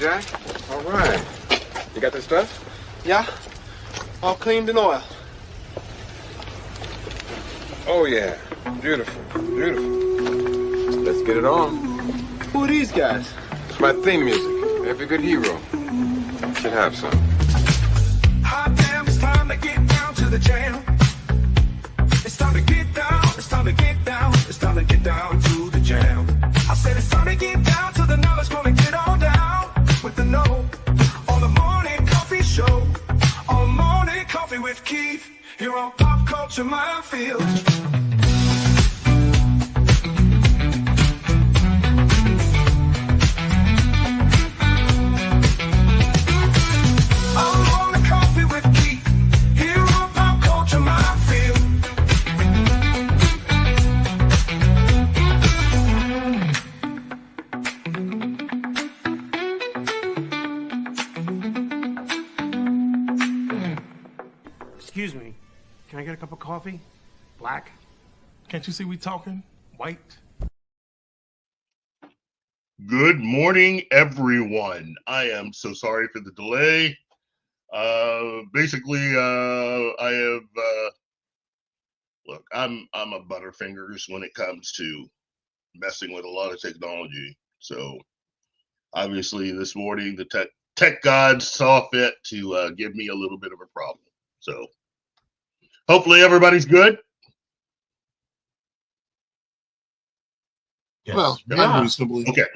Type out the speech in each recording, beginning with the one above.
Jack. All right. You got this stuff? Yeah. All cleaned in oil. Oh, yeah. Beautiful. Beautiful. Let's get it on. Who are these guys? It's my theme music. Every good hero should have some. Hot damn, it's time to get down to the jam. It's time to get down, it's time to get down, it's time to get down to the jam. I said it's time to get down to the knowledge, gonna get on down with the know. On the morning coffee show, on morning coffee with Keith, here on Pop Culture Minefield. Excuse me, can I get a cup of coffee? Black? Can't you see we talking? White? Good morning, everyone. I am so sorry for the delay. Basically, I have, look, I'm a butterfingers when it comes to messing with a lot of technology. So obviously this morning, the tech gods saw fit to give me a little bit of a problem. So hopefully everybody's good. Yes. Well, yeah. Unreasonably. Okay.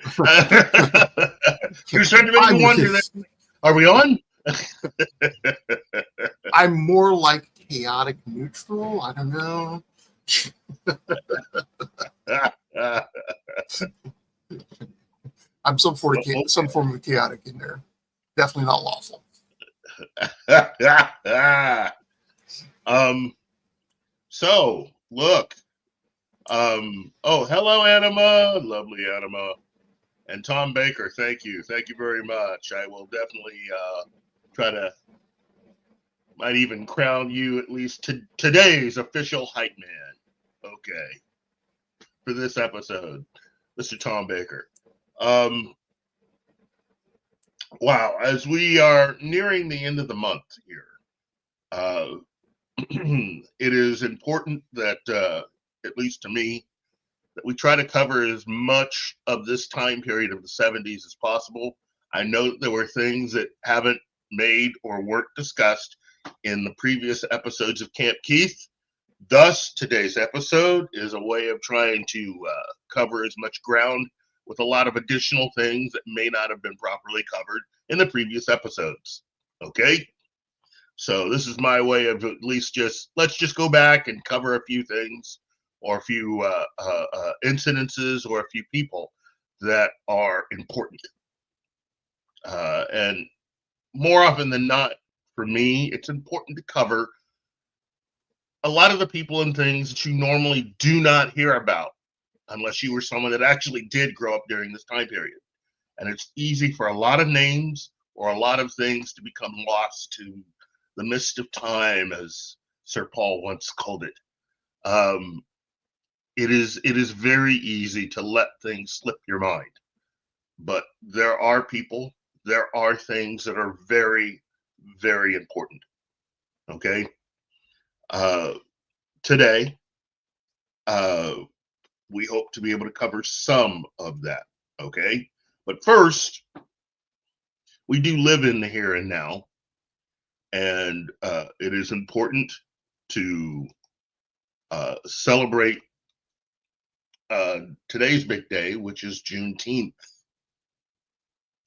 You're starting to make me wonder that, are we on? I'm more like chaotic neutral. I don't know. I'm some form of chaotic in there. Definitely not lawful. So look, oh, hello, Anima, lovely Anima, and Tom Baker. Thank you very much. I will definitely try to, might even crown you at least today's official hype man. Okay, for this episode, Mr. Tom Baker. Wow, as we are nearing the end of the month here, it is important that, at least to me, that we try to cover as much of this time period of the 70s as possible. I know that there were things that haven't made or weren't discussed in the previous episodes of Camp Keith. Thus, today's episode is a way of trying to cover as much ground with a lot of additional things that may not have been properly covered in the previous episodes. Okay? So this is my way of at least let's just go back and cover a few things or a few incidences or a few people that are important. And more often than not, for me, it's important to cover a lot of the people and things that you normally do not hear about unless you were someone that actually did grow up during this time period. And it's easy for a lot of names or a lot of things to become lost to the mist of time, as Sir Paul once called it. It is very easy to let things slip your mind. But there are people, there are things that are very, very important. Okay? Today, we hope to be able to cover some of that, okay? But first, we do live in the here and now, and it is important to celebrate today's big day, which is Juneteenth.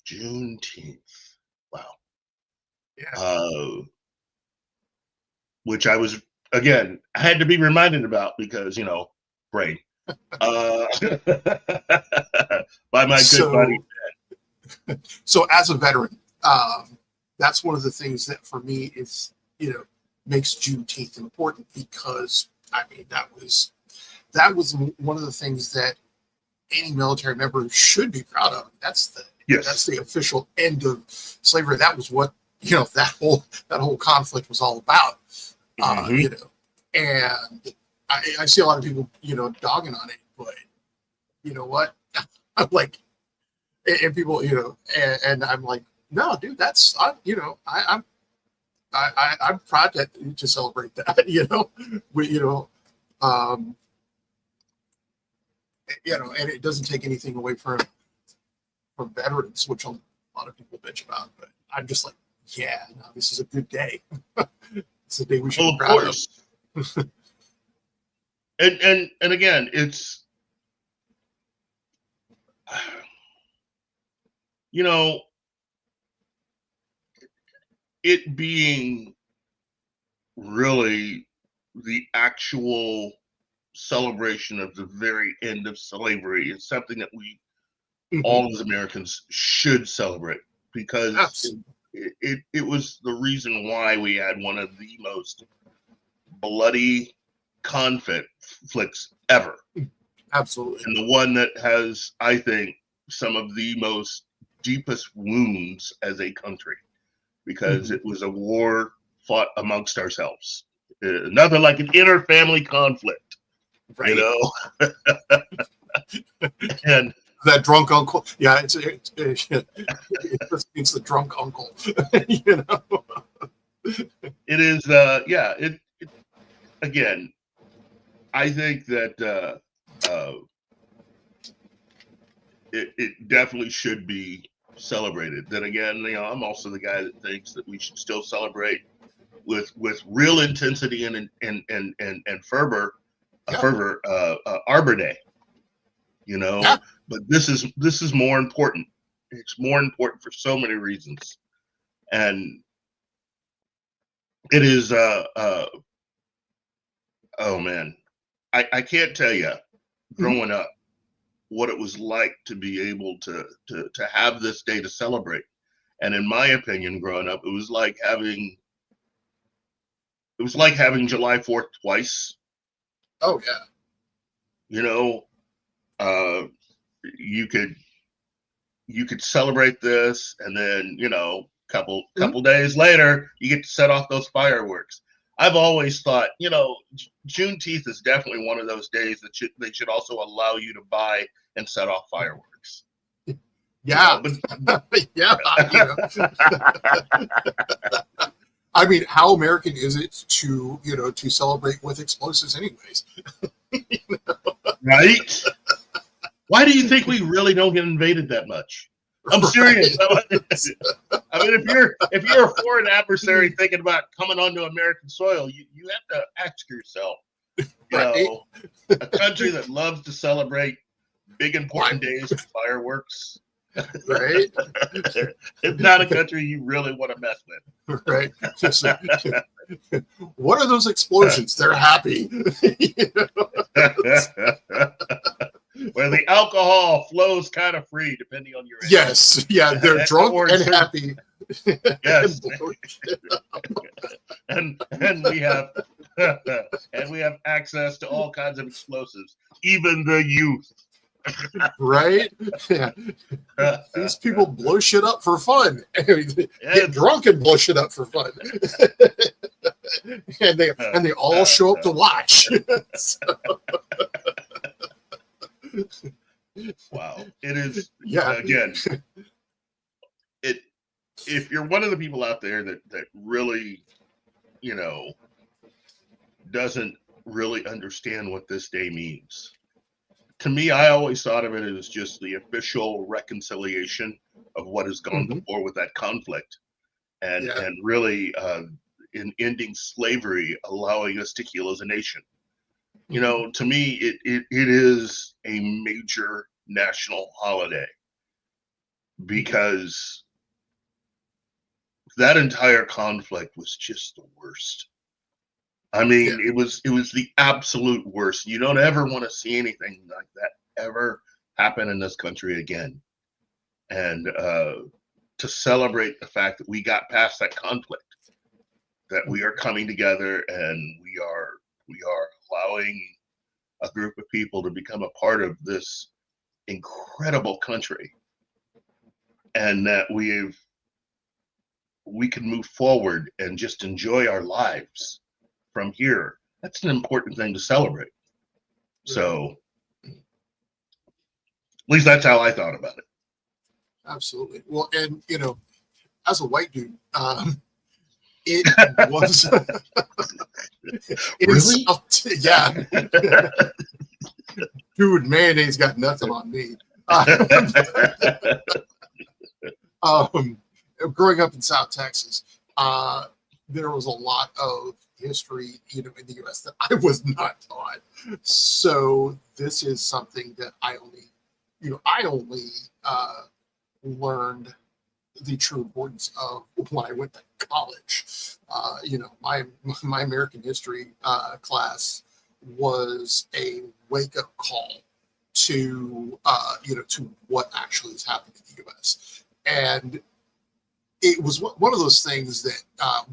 Juneteenth. Wow. Yeah. Which I was, again, I had to be reminded about because, brain. By my good buddy. So as a veteran, that's one of the things that for me is, makes Juneteenth important because, I mean, that was one of the things that any military member should be proud of. That's the official end of slavery. That was what, that whole conflict was all about. And I see a lot of people, dogging on it, but you know what? I'm like, and people, and I'm like, no, dude, that's I'm proud to celebrate that. And it doesn't take anything away from veterans, which a lot of people bitch about. But I'm just like, yeah, no, this is a good day. It's a day we should be proud of. And again, it's it being really the actual celebration of the very end of slavery is something that we all as Americans should celebrate, because it was the reason why we had one of the most bloody conflicts ever. Absolutely. And the one that has, I think, some of the most deepest wounds as a country, because it was a war fought amongst ourselves. Nothing like an inter-family conflict, right. And that drunk uncle. Yeah, it's the drunk uncle. It is. It again. I think that it definitely should be celebrated. Then again, I'm also the guy that thinks that we should still celebrate with real intensity and fervor. Arbor Day. But this is more important. It's more important for so many reasons, and it is. Oh man, I can't tell you, growing up, what it was like to be able to have this day to celebrate. And in my opinion, growing up, it was like having July 4th twice. Oh yeah. You could celebrate this, and then couple days later you get to set off those fireworks. I've always thought, Juneteenth is definitely one of those days that they should also allow you to buy and set off fireworks. Yeah. Yeah. I mean, how American is it to celebrate with explosives anyways? Right? Why do you think we really don't get invaded that much? I'm serious. I mean, if you're a foreign adversary thinking about coming onto American soil, you have to ask yourself, a country that loves to celebrate big important days with fireworks, right? It's not a country you really want to mess with, right? What are those explosions? They're happy. Where the alcohol flows kind of free, depending on your age. Yes, yeah, they're drunk and happy. Yes, and we have access to all kinds of explosives, even the youth. Right? Yeah. These people blow shit up for fun. Get drunk and blow shit up for fun. and they all show up to watch. Wow. It is, yeah. Again, if you're one of the people out there that really, doesn't really understand what this day means. To me, I always thought of it as just the official reconciliation of what has gone before with that conflict, and really in ending slavery, allowing us to heal as a nation. To me, it is a major national holiday, because that entire conflict was just the worst. I mean, it was the absolute worst. You don't ever want to see anything like that ever happen in this country again. And to celebrate the fact that we got past that conflict, that we are coming together and we are allowing a group of people to become a part of this incredible country, and that we can move forward and just enjoy our lives from here. That's an important thing to celebrate. So at least that's how I thought about it. absolutely. Well, and as a white dude, it was Really? yeah. Dude, mayonnaise got nothing on me. Growing up in South Texas, there was a lot of history, in the U.S. that I was not taught. So this is something that I only learned the true importance of when I went to college. My American history class was a wake-up call to to what actually is happening in the U.S. And it was one of those things that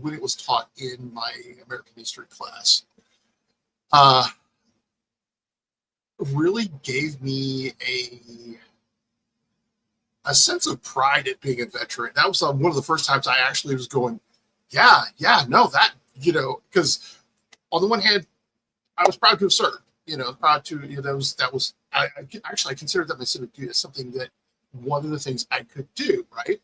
when it was taught in my American history class, really gave me a sense of pride at being a veteran. That was one of the first times I actually was going, because on the one hand, I was proud to have served, proud to, I considered that my civic duty as something that one of the things I could do, right?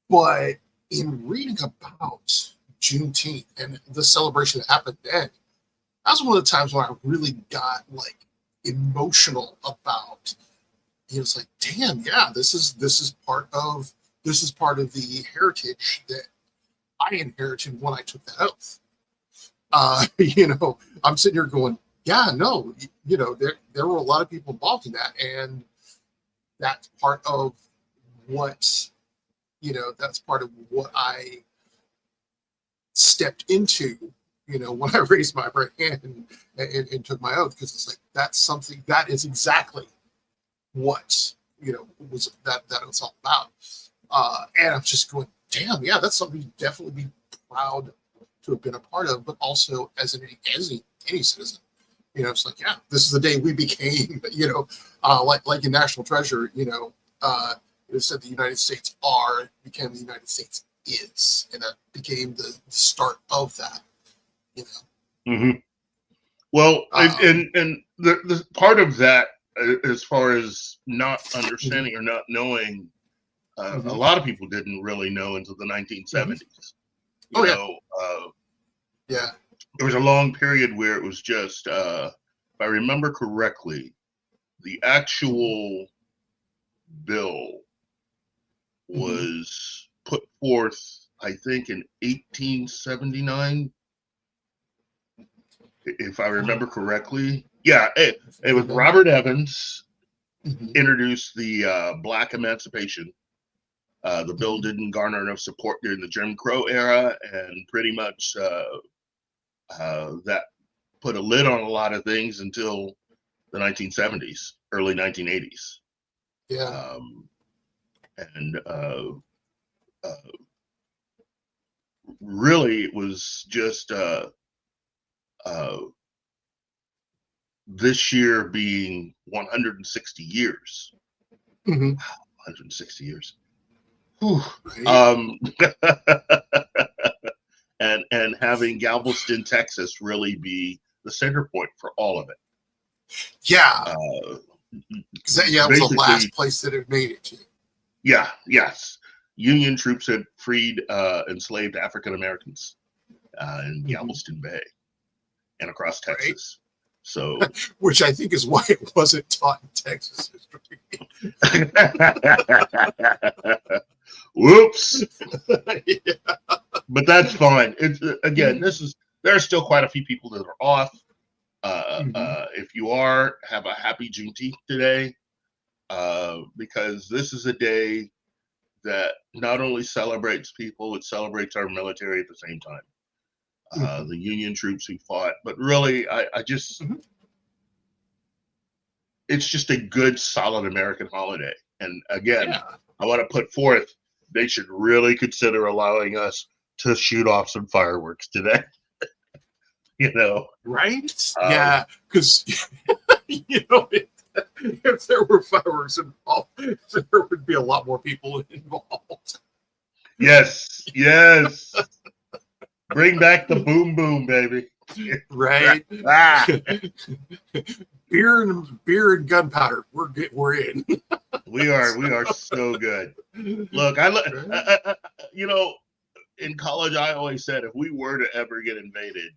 But in reading about Juneteenth and the celebration that happened then, that was one of the times when I really got emotional about, it's like, damn, yeah, this is part of the heritage that I inherited when I took that oath. I'm sitting here going, yeah, no, there were a lot of people involved in that, and that's part of what, I stepped into, when I raised my right hand and took my oath, because it's like, that's something that is exactly what, was that it's all about. And I'm just going, damn, yeah, that's something to definitely be proud to have been a part of, but also as any citizen, it's like, yeah, this is the day we became, like in National Treasure, it said the United States became the United States is, and that became the start of that, Mm-hmm. Well, and the part of that, as far as not understanding or not knowing, a lot of people didn't really know until the 1970s. Yeah. There was a long period where it was just, if I remember correctly, the actual bill was put forth, I think, in 1879, if I remember correctly. Yeah, it was Robert Evans introduced the Black Emancipation. The bill didn't garner enough support during the Jim Crow era, and pretty much that put a lid on a lot of things until the 1970s, early 1980s. Yeah. Really, it was just this year being 160 years. 160 years. Whew. And having Galveston, Texas, really be the center point for all of it. Yeah. Because it was the last place that it made it to. Yeah. Yes. Union troops had freed enslaved African Americans in Galveston Bay and across Texas. Right. So, which I think is why it wasn't taught in Texas history. Whoops. Yeah. But that's fine. It's again, there are still quite a few people that are off. If you have a happy Juneteenth today, because this is a day that not only celebrates people, it celebrates our military at the same time. The Union troops who fought, but really, I just, it's just a good, solid American holiday. And again, I want to put forth, they should really consider allowing us to shoot off some fireworks today. Right? Yeah, because if there were fireworks involved, there would be a lot more people involved. Yes. Bring back the boom boom, baby. Right? Ah, beer and gunpowder. We're in. we are so good. Look, you know, in college, I always said if we were to ever get invaded,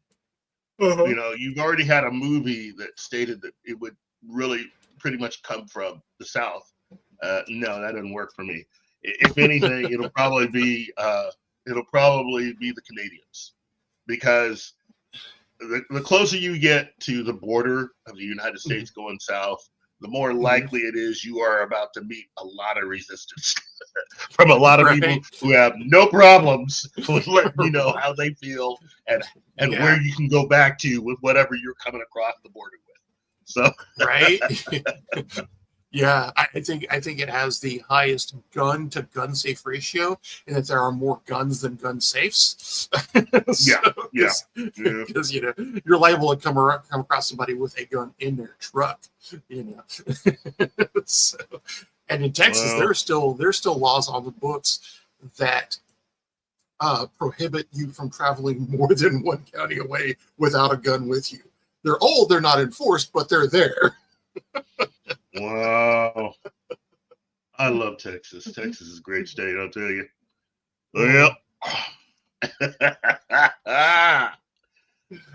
you know, you've already had a movie that stated that it would really pretty much come from the South. No, that doesn't work for me. If anything, it'll probably be the Canadians, because the closer you get to the border of the United States going south, the more likely it is you are about to meet a lot of resistance from a lot of people who have no problems with letting you know how they feel and where you can go back to with whatever you're coming across the border with. So right. Yeah, I think it has the highest gun to gun safe ratio, and that there are more guns than gun safes. Because you know you're liable to come across somebody with a gun in their truck. You know, so, and in Texas, there's still laws on the books that prohibit you from traveling more than one county away without a gun with you. They're old, they're not enforced, but they're there. Wow. I love Texas. Texas is a great state, I'll tell you. Yep.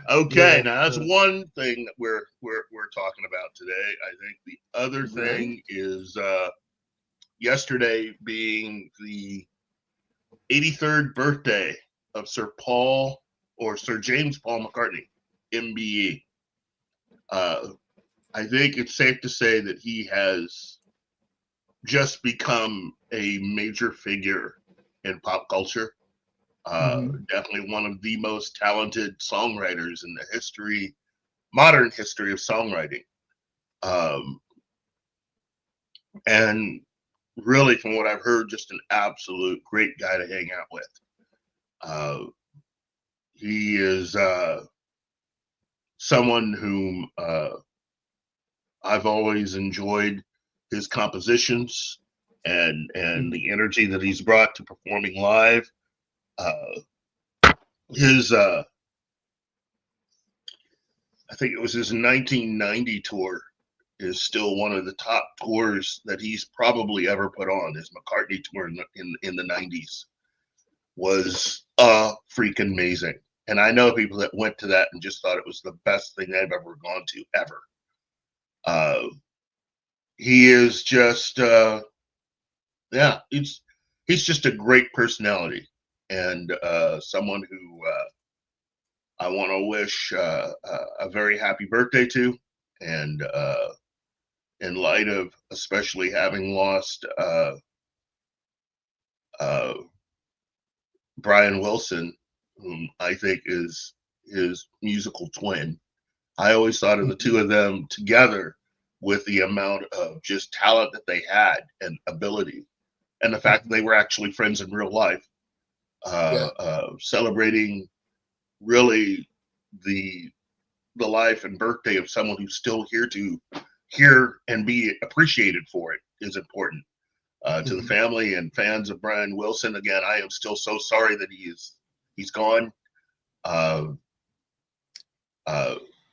Okay, now that's one thing that we're talking about today. I think the other thing is yesterday being the 83rd birthday of Sir James Paul McCartney, MBE. I think it's safe to say that he has just become a major figure in pop culture. Definitely one of the most talented songwriters in the modern history of songwriting. And really, from what I've heard, just an absolute great guy to hang out with. He is someone whom I've always enjoyed his compositions and the energy that he's brought to performing live. His I think it was his 1990 tour is still one of the top tours that he's probably ever put on. His McCartney tour in the 90s was freaking amazing. And I know people that went to that and just thought it was the best thing they've ever gone to ever. He is just he's just a great personality, and someone who I want to wish a very happy birthday to. And in light of especially having lost Brian Wilson, whom I think is his musical twin, I always thought of the two of them together with the amount of just talent that they had and ability, and the fact that they were actually friends in real life, celebrating really the life and birthday of someone who's still here to hear and be appreciated for it is important. To the family and fans of Brian Wilson, again, I am still so sorry that he's gone.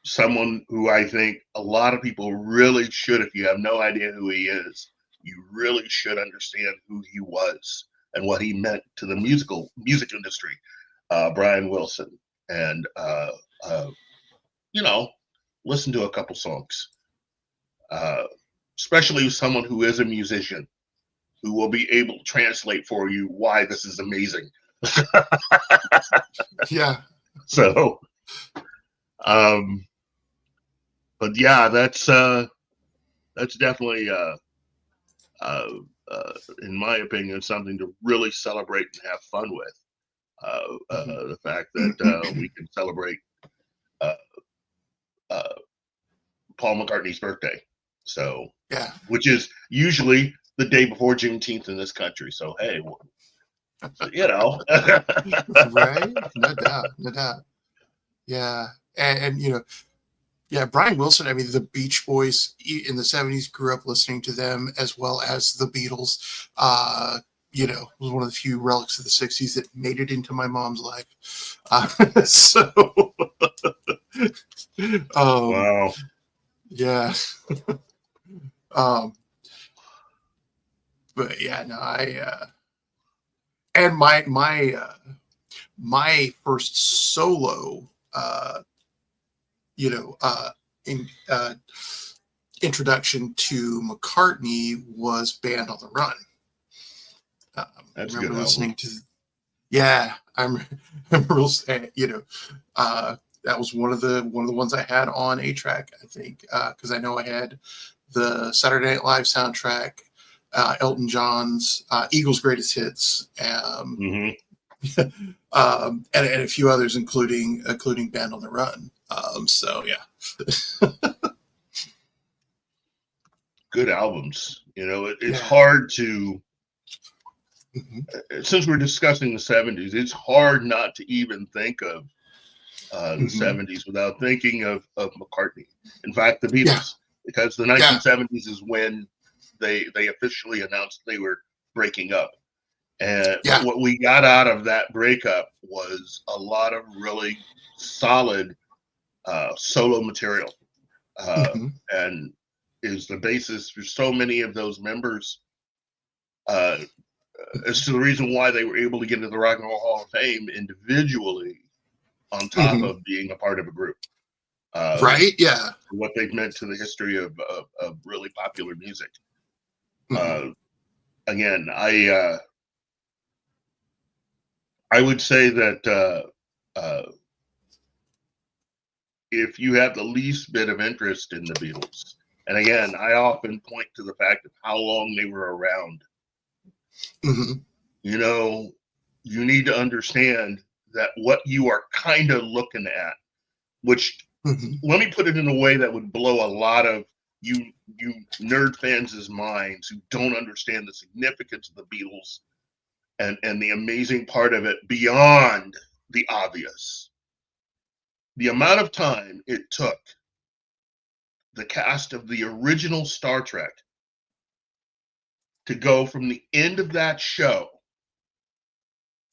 Someone who I think a lot of people really should, if you have no idea who he is, you really should understand who he was and what he meant to the music industry. Brian Wilson, and listen to a couple songs, especially with someone who is a musician, who will be able to translate for you why this is amazing. Yeah. So, but yeah, that's definitely, in my opinion, something to really celebrate and have fun with. The fact that we can celebrate Paul McCartney's birthday, so which is usually the day before Juneteenth in this country. So hey, right? No doubt. Yeah, and Brian Wilson. I mean, the Beach Boys in the '70s grew up listening to them, as well as the Beatles. was one of the few relics of the 60s that made it into my mom's life. So, Wow. yeah. But yeah, no, and my first solo, in, introduction to McCartney was Band on the Run. That's I a good remember listening album. to, yeah, I remember, that was one of the ones I had on A-Track, I think, because I know I had the Saturday Night Live soundtrack, Elton John's Eagles' Greatest Hits, Hmm. and a few others, including Band on the Run. So yeah. Good albums. It's Yeah. hard to, Mhm. since we're discussing the 70s, it's hard not to even think of the Mhm. 70s without thinking of McCartney. In fact, the Yeah. Beatles, because the Yeah. 1970s is when they officially announced they were breaking up. And Yeah. what we got out of that breakup was a lot of really solid solo material, Mhm. and is the basis for so many of those members. As to the reason why they were able to get into the Rock and Roll Hall of Fame individually, on top Mhm. of being a part of a group. Right? Yeah. What they've meant to the history of really popular music. Mhm. Again, I would say that if you have the least bit of interest in the Beatles, and again, I often point to the fact of how long they were around. Mhm. You need to understand that what you are kind of looking at, which, Mhm. let me put it in a way that would blow a lot of you nerd fans' minds who don't understand the significance of the Beatles and the amazing part of it beyond the obvious. The amount of time it took the cast of the original Star Trek to go from the end of that show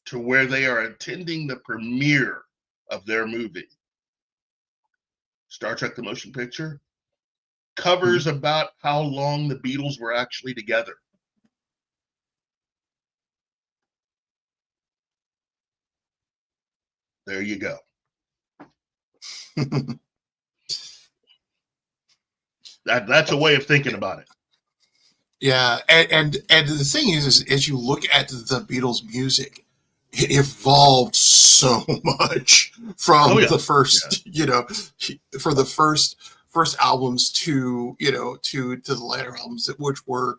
to where they are attending the premiere of their movie, Star Trek the Motion Picture, covers about how long the Beatles were actually together. There you go. That's a way of thinking about it. Yeah, and the thing is as you look at the Beatles' music, it evolved so much from the first, for the first albums to the later albums, which were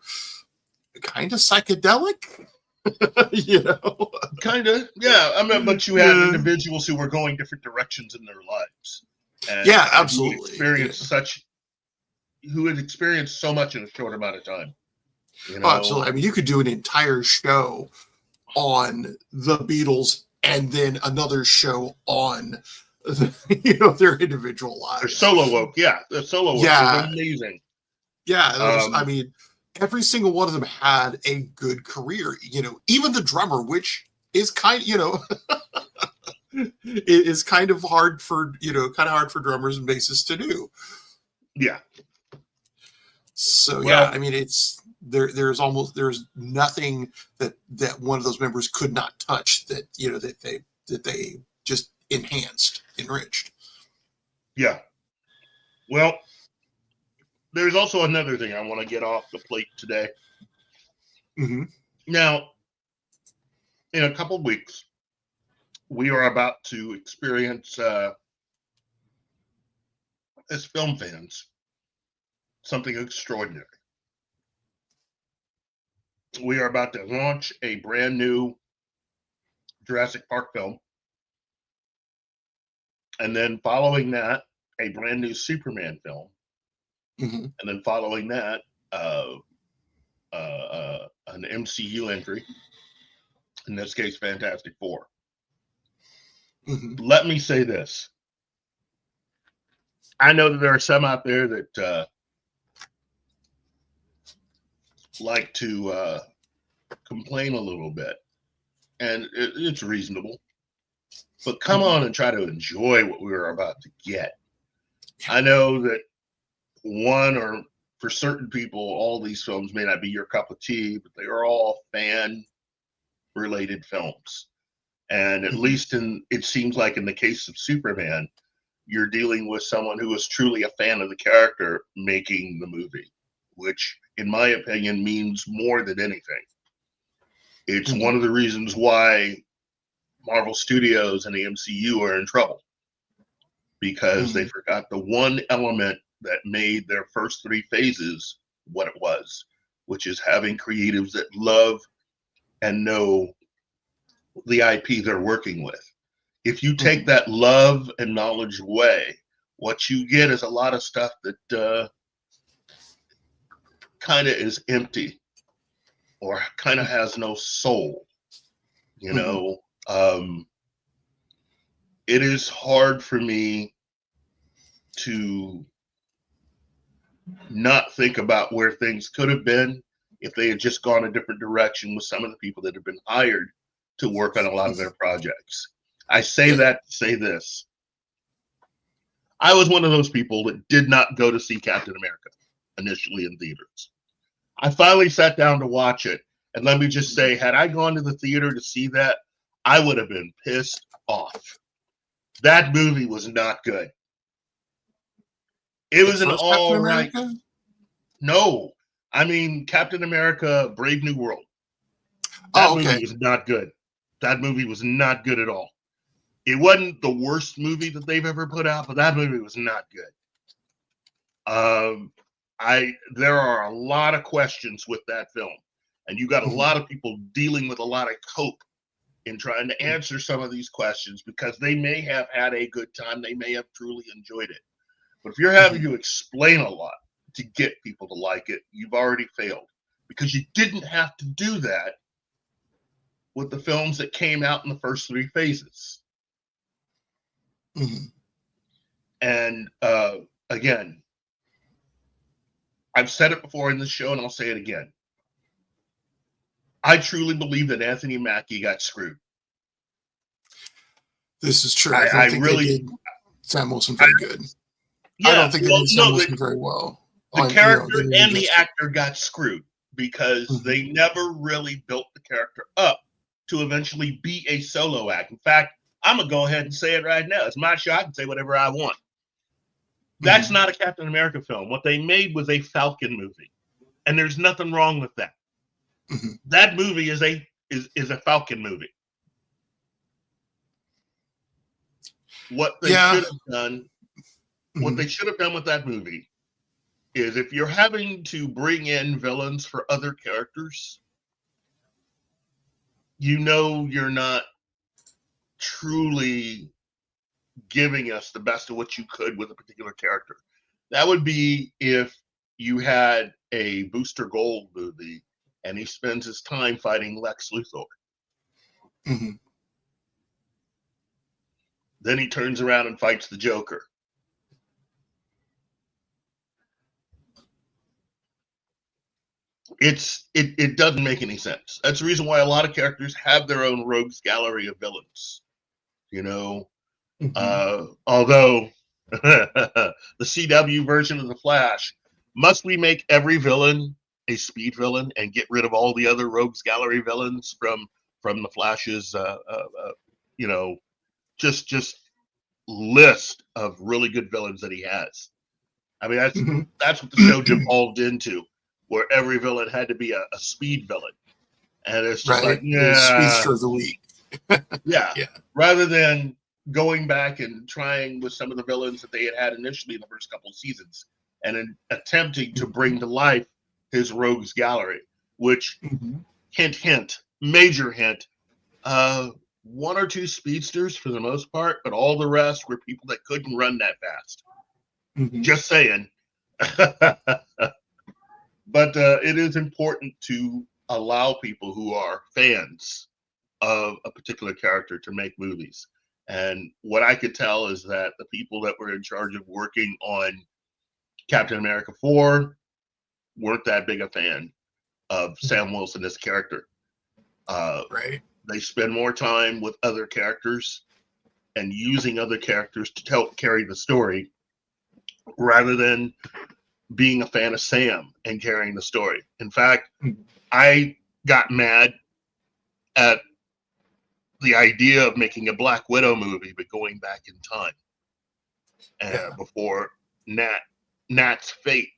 kind of psychedelic, Kind of, yeah. I mean, but you had individuals who were going different directions in their lives, and yeah, who absolutely. who had experienced so much in a short amount of time. Oh, absolutely. I mean, you could do an entire show on the Beatles and then another show on their individual lives. Their solo work, yeah, the solo work was amazing. Yeah, I mean, every single one of them had a good career. Even the drummer, which is kind of it is kind of hard for drummers and bassists to do. Yeah. So yeah, I mean, it's there's nothing that one of those members could not touch that that they just enriched. Yeah. Well, there's also another thing I want to get off the plate today. Mm-hmm. Now, in a couple of weeks, we are about to experience, as film fans, something extraordinary. We are about to launch a brand new Jurassic Park film. And then following that, a brand new Superman film. Mm-hmm. And then following that, an MCU entry. In this case, Fantastic Four. Mm-hmm. Let me say this. I know that there are some out there that like to complain a little bit, and it's reasonable. But come on and try to enjoy what we were about to get. I know that one, or for certain people, all these films may not be your cup of tea, but they are all fan-related films. And at least it seems like in the case of Superman, you're dealing with someone who is truly a fan of the character making the movie, which, in my opinion, means more than anything. It's one of the reasons why Marvel Studios and the MCU are in trouble, because they forgot the one element that made their first 3 phases what it was, which is having creatives that love and know the IP they're working with. If you take that love and knowledge away, what you get is a lot of stuff that kind of is empty or kind of has no soul, you know. It is hard for me to not think about where things could have been if they had just gone a different direction with some of the people that have been hired to work on a lot of their projects. I say that to say this. I was one of those people that did not go to see Captain America initially in theaters. I finally sat down to watch it, and let me just say, had I gone to the theater to see that, I would have been pissed off. That movie was not good. It was an all right. No, I mean Captain America: Brave New World. That movie was not good. That movie was not good at all. It wasn't the worst movie that they've ever put out, but that movie was not good. There are a lot of questions with that film, and you got a lot of people dealing with a lot of cope in trying to answer some of these questions, because they may have had a good time, they may have truly enjoyed it. But if you're having to explain a lot to get people to like it, you've already failed, because you didn't have to do that with the films that came out in the first 3 phases. And again, I've said it before in this show, and I'll say it again. I truly believe that Anthony Mackie got screwed. This is true. I don't think they did Sam Wilson very good. Yeah, I don't think they did Sam Wilson very well. The character and the actor got screwed because they never really built the character up to eventually be a solo act. In fact, I'm going to go ahead and say it right now. It's my show. I can say whatever I want. That's not a Captain America film. What they made was a Falcon movie. And there's nothing wrong with that. That movie is a Falcon movie. What they should have done, what they should have done with that movie is, if you're having to bring in villains for other characters, you know you're not truly giving us the best of what you could with a particular character. That would be if you had a Booster Gold movie and he spends his time fighting Lex Luthor. Then he turns around and fights the Joker. It doesn't make any sense. That's the reason why a lot of characters have their own rogues gallery of villains. You know, although the CW version of the Flash, must we make every villain a speed villain and get rid of all the other rogues gallery villains from the Flash's just list of really good villains that he has? I mean, that's what the show devolved into, where every villain had to be a speed villain, and it's just like, speedster of the week. yeah. Rather than going back and trying with some of the villains that they had initially in the first couple of seasons, and then attempting to bring to life his rogues gallery, which hint, major hint, 1 or 2 speedsters for the most part, but all the rest were people that couldn't run that fast. Just saying. But it is important to allow people who are fans of a particular character to make movies. And what I could tell is that the people that were in charge of working on Captain America 4 weren't that big a fan of Sam Wilson as a character. Right. They spend more time with other characters and using other characters to help carry the story rather than being a fan of Sam and carrying the story. In fact, I got mad at the idea of making a Black Widow movie, but going back in time before Nat's fate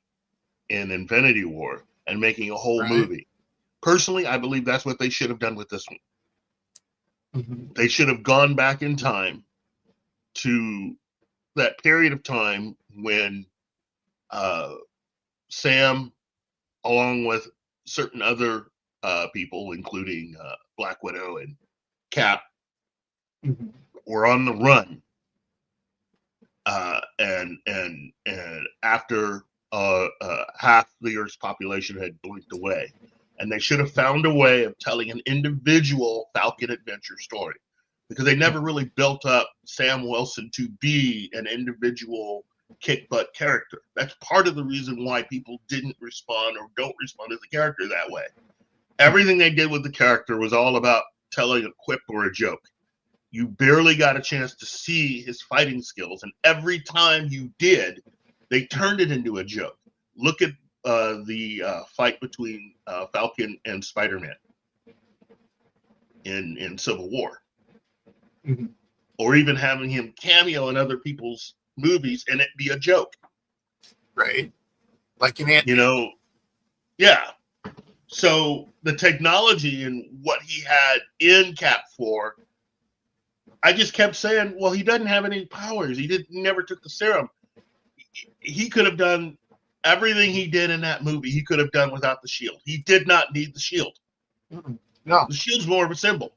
in Infinity War and making a whole movie. Personally, I believe that's what they should have done with this one. They should have gone back in time to that period of time when Sam, along with certain other people, including Black Widow and Cap, were on the run, and after half the Earth's population had blinked away, and they should have found a way of telling an individual Falcon adventure story, because they never really built up Sam Wilson to be an individual kick butt character. That's part of the reason why people didn't respond or don't respond to the character that way. Everything they did with the character was all about telling a quip or a joke. You barely got a chance to see his fighting skills, and every time you did, they turned it into a joke. Look at the fight between Falcon and Spider-Man in Civil War, or even having him cameo in other people's movies and it be a joke, right? Like in Ant, yeah. So the technology and what he had in Cap 4, I just kept saying, well, he doesn't have any powers. He never took the serum. He could have done everything he did in that movie. He could have done without the shield. He did not need the shield. No, the shield's more of a symbol,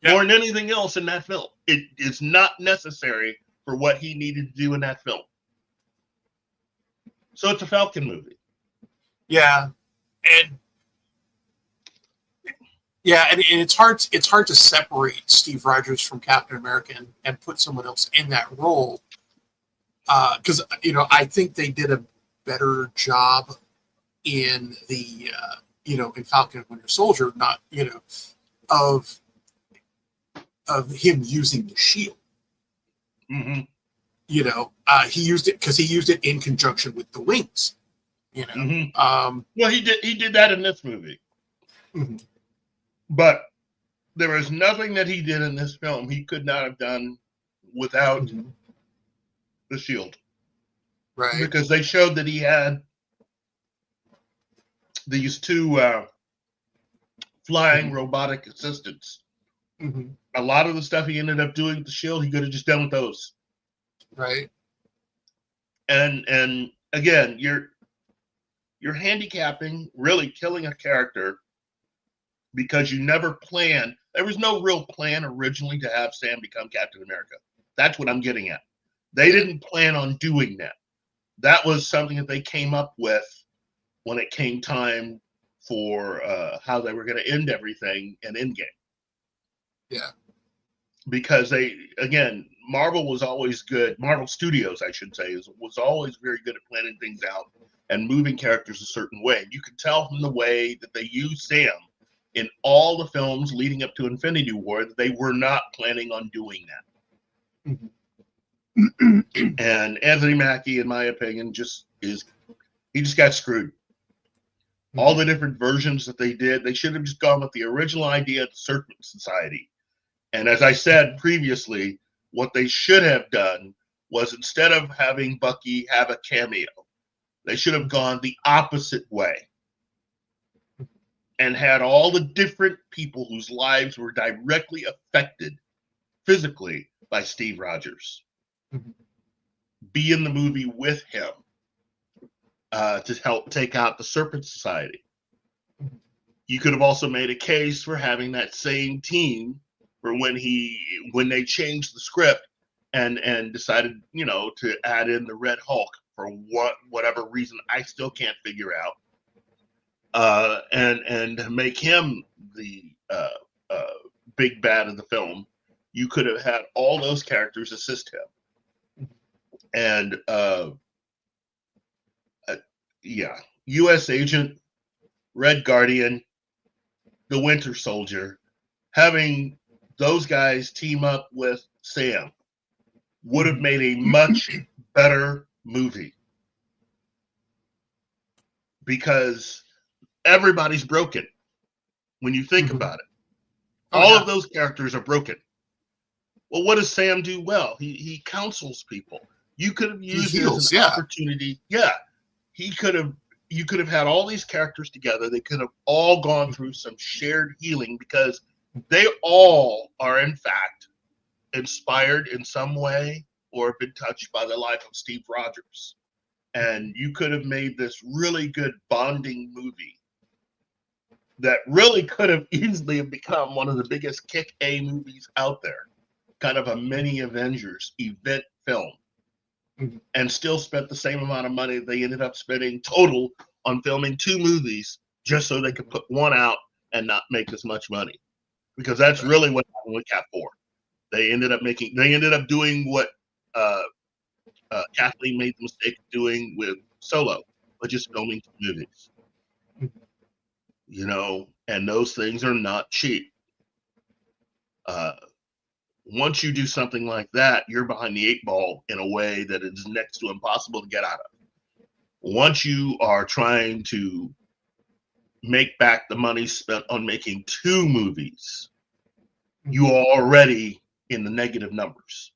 more than anything else in that film. It is not necessary for what he needed to do in that film. So it's a Falcon movie. Yeah, and it's hard to separate Steve Rogers from Captain America and put someone else in that role, because I think they did a better job in the in Falcon and Winter Soldier, not of him using the shield. He used it because he used it in conjunction with the wings. Well, he did that in this movie. But there was nothing that he did in this film he could not have done without the shield. Right. Because they showed that he had these two flying robotic assistants. A lot of the stuff he ended up doing with the shield, he could have just done with those. Right. And again, you're handicapping, really killing a character because you never planned. There was no real plan originally to have Sam become Captain America. That's what I'm getting at. They didn't plan on doing that. That was something that they came up with when it came time for how they were going to end everything in Endgame. Yeah. Because Marvel was always good. Marvel Studios, I should say, was always very good at planning things out and moving characters a certain way. You could tell from the way that they used Sam in all the films leading up to Infinity War that they were not planning on doing that. And Anthony Mackie, in my opinion, he just got screwed. All the different versions that they did, they should have just gone with the original idea of the Serpent Society. And as I said previously, what they should have done was, instead of having Bucky have a cameo, they should have gone the opposite way and had all the different people whose lives were directly affected physically by Steve Rogers be in the movie with him to help take out the Serpent Society. You could have also made a case for having that same team for when they changed the script and decided, to add in the Red Hulk for whatever reason I still can't figure out. And make him the big bad of the film. You could have had all those characters assist him. And U.S. Agent, Red Guardian, the Winter Soldier, having those guys team up with Sam would have made a much better movie, because everybody's broken when you think about it. All of those characters are broken. Well, what does Sam do well? He counsels people. You could have used it as an opportunity. Yeah. You could have had all these characters together. They could have all gone through some shared healing, because they all are, in fact, inspired in some way or have been touched by the life of Steve Rogers. And you could have made this really good bonding movie that really could have easily have become one of the biggest kick-A movies out there, kind of a mini Avengers event film, and still spent the same amount of money they ended up spending total on filming 2 movies just so they could put one out and not make as much money. Because that's really what happened with Cap 4. They ended up doing what Kathleen made the mistake of doing with Solo, but just filming 2 movies. You know, and those things are not cheap. Once you do something like that, you're behind the 8 ball in a way that is next to impossible to get out of. Once you are trying to make back the money spent on making 2 movies, you are already in the negative numbers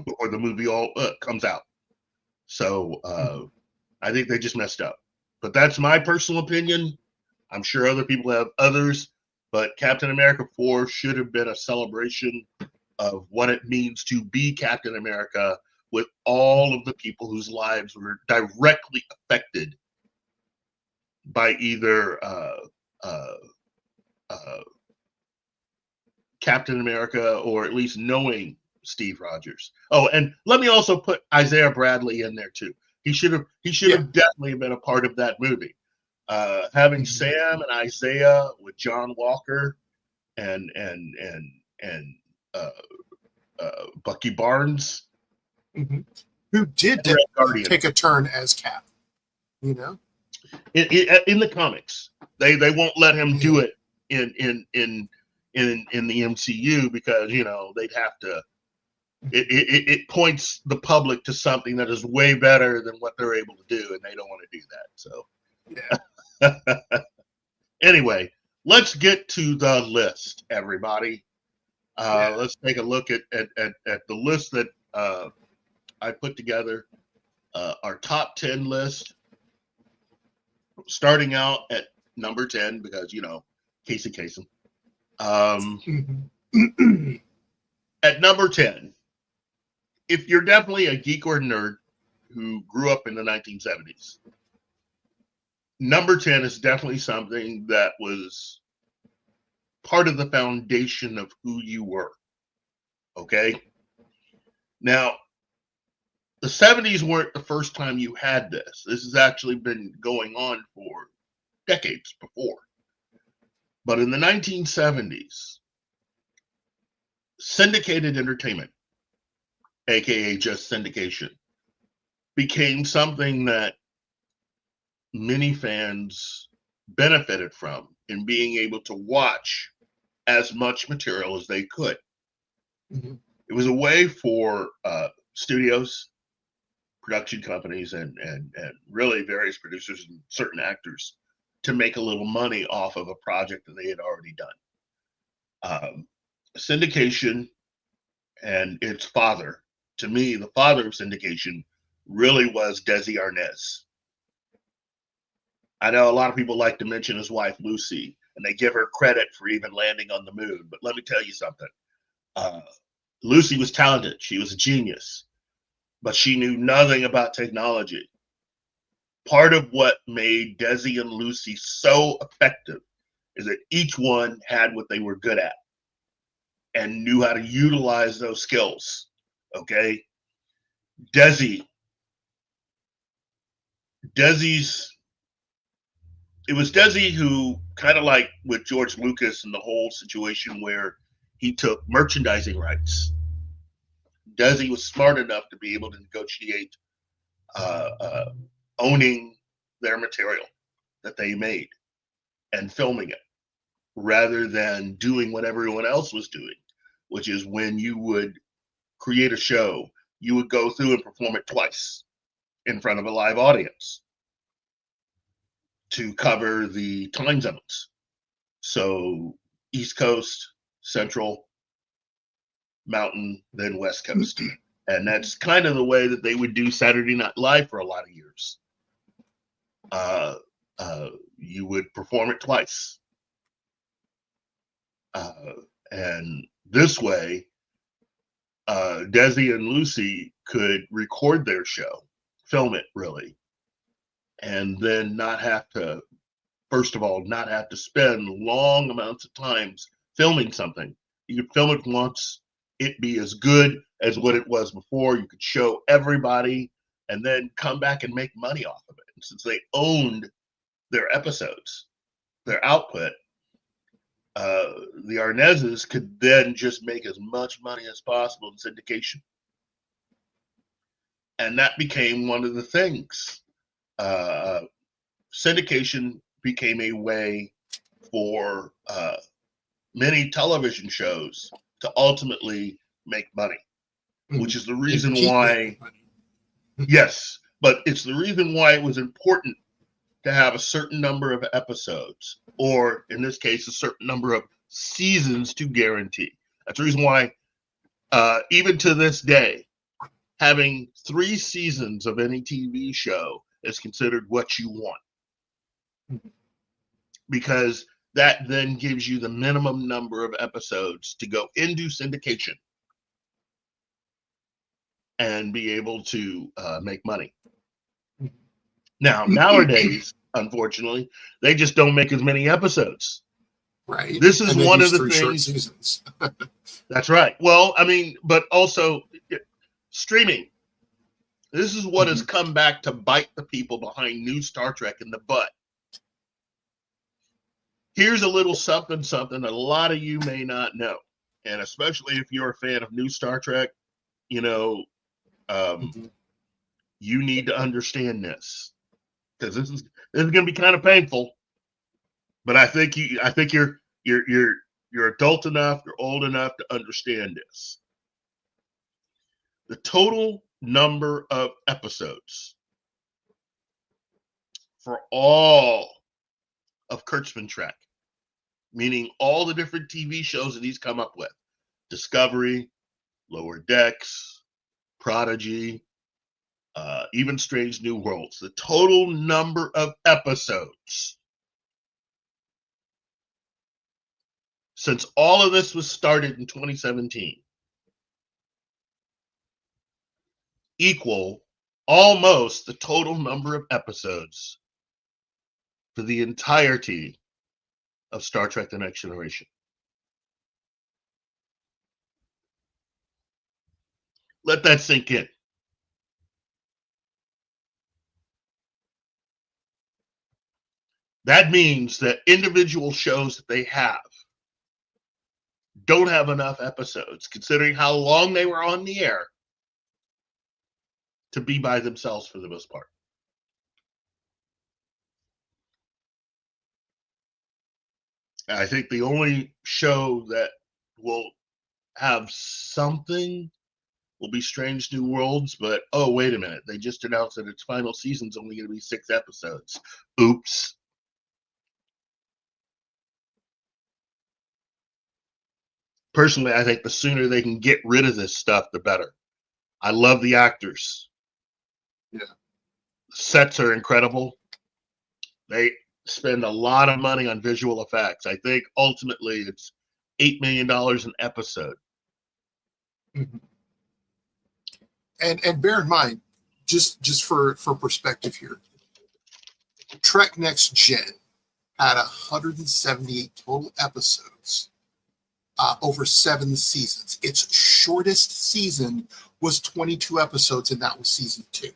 before the movie all comes out. So I think they just messed up. But that's my personal opinion. I'm sure other people have others, but Captain America 4 should have been a celebration of what it means to be Captain America, with all of the people whose lives were directly affected by either Captain America, or at least knowing Steve Rogers. Oh, and let me also put Isaiah Bradley in there too. He should have definitely been a part of that movie. Having Sam and Isaiah with John Walker and Bucky Barnes, who did take a turn as Cap. You know, in the comics, they won't let him do it in the MCU, because you know they'd have to. It points the public to something that is way better than what they're able to do, and they don't want to do that. So, anyway, let's get to the list, everybody. Let's take a look at the list that I put together. Our top 10 list, starting out at number 10, because you know, Casey Kasem. At number 10. If you're definitely a geek or a nerd who grew up in the 1970s, number 10 is definitely something that was part of the foundation of who you were. Okay? Now, the 70s weren't the first time you had this. This has actually been going on for decades before. But in the 1970s, syndicated entertainment, aka just syndication, became something that many fans benefited from, in being able to watch as much material as they could. It was a way for studios, production companies, and really various producers and certain actors to make a little money off of a project that they had already done. Syndication and its father, to me, the father of syndication really was Desi Arnaz. I know a lot of people like to mention his wife, Lucy, and they give her credit for even landing on the moon. But let me tell you something. Lucy was talented. She was a genius, but she knew nothing about technology. Part of what made Desi and Lucy so effective is that each one had what they were good at and knew how to utilize those skills. Okay? It was Desi who, kind of like with George Lucas and the whole situation where he took merchandising rights. Desi was smart enough to be able to negotiate owning their material that they made and filming it. rather than doing what everyone else was doing, which is when you would create a show, you would go through and perform it twice in front of a live audience to cover the time zones. So East Coast, Central, Mountain, then West Coast. And that's kind of the way that they would do Saturday Night Live for a lot of years. You would perform it twice. And this way, Desi and Lucy could record their show, film it really, and then not have to, first of all, not have to spend long amounts of times filming something. You could film it once, it be as good as what it was before. You could show everybody and then come back and make money off of it. And since they owned their episodes, their output, the Arnazes could then just make as much money as possible in syndication. And that became one of the things. Syndication became a way for many television shows to ultimately make money, which is the reason why, yes, but it's the reason why it was important to have a certain number of episodes, or in this case, a certain number of seasons to guarantee. That's the reason why, even to this day, having 3 seasons of any TV show is considered what you want. Because that then gives you the minimum number of episodes to go into syndication and be able to make money. Now, nowadays, unfortunately, they just don't make as many episodes. Right. This is one of the 3 short things. Seasons. That's right. Well, I mean, but also streaming. This is what has come back to bite the people behind new Star Trek in the butt. Here's a little something that a lot of you may not know, and especially if you're a fan of new Star Trek, you know, you need to understand this, because this is going to be kind of painful. But I think you're adult enough, you're old enough to understand this. The total number of episodes for all of Kurtzman Trek, meaning all the different TV shows that he's come up with, Discovery, Lower Decks, Prodigy, even Strange New Worlds, the total number of episodes since all of this was started in 2017 equal almost the total number of episodes for the entirety of Star Trek The Next Generation. Let that sink in. That means that individual shows that they have don't have enough episodes, considering how long they were on the air, to be by themselves for the most part. I think the only show that will have something will be Strange New Worlds, but oh, wait a minute. They just announced that its final season's only going to be 6 episodes. Oops. Personally, I think the sooner they can get rid of this stuff, the better. I love the actors. Yeah. Sets are incredible. They spend a lot of money on visual effects. I think ultimately it's $8 million an episode. Mm-hmm. And bear in mind, just for perspective here, Trek Next Gen had 178 total episodes over 7 seasons. Its shortest season was 22 episodes, and that was season 2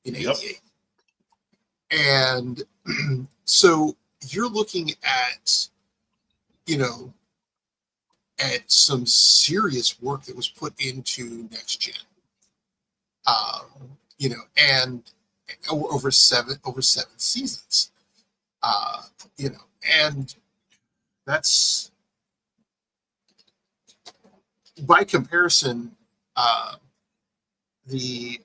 in '88. And so you're looking at, at some serious work that was put into Next Gen. And over seven seasons, and That's by comparison, the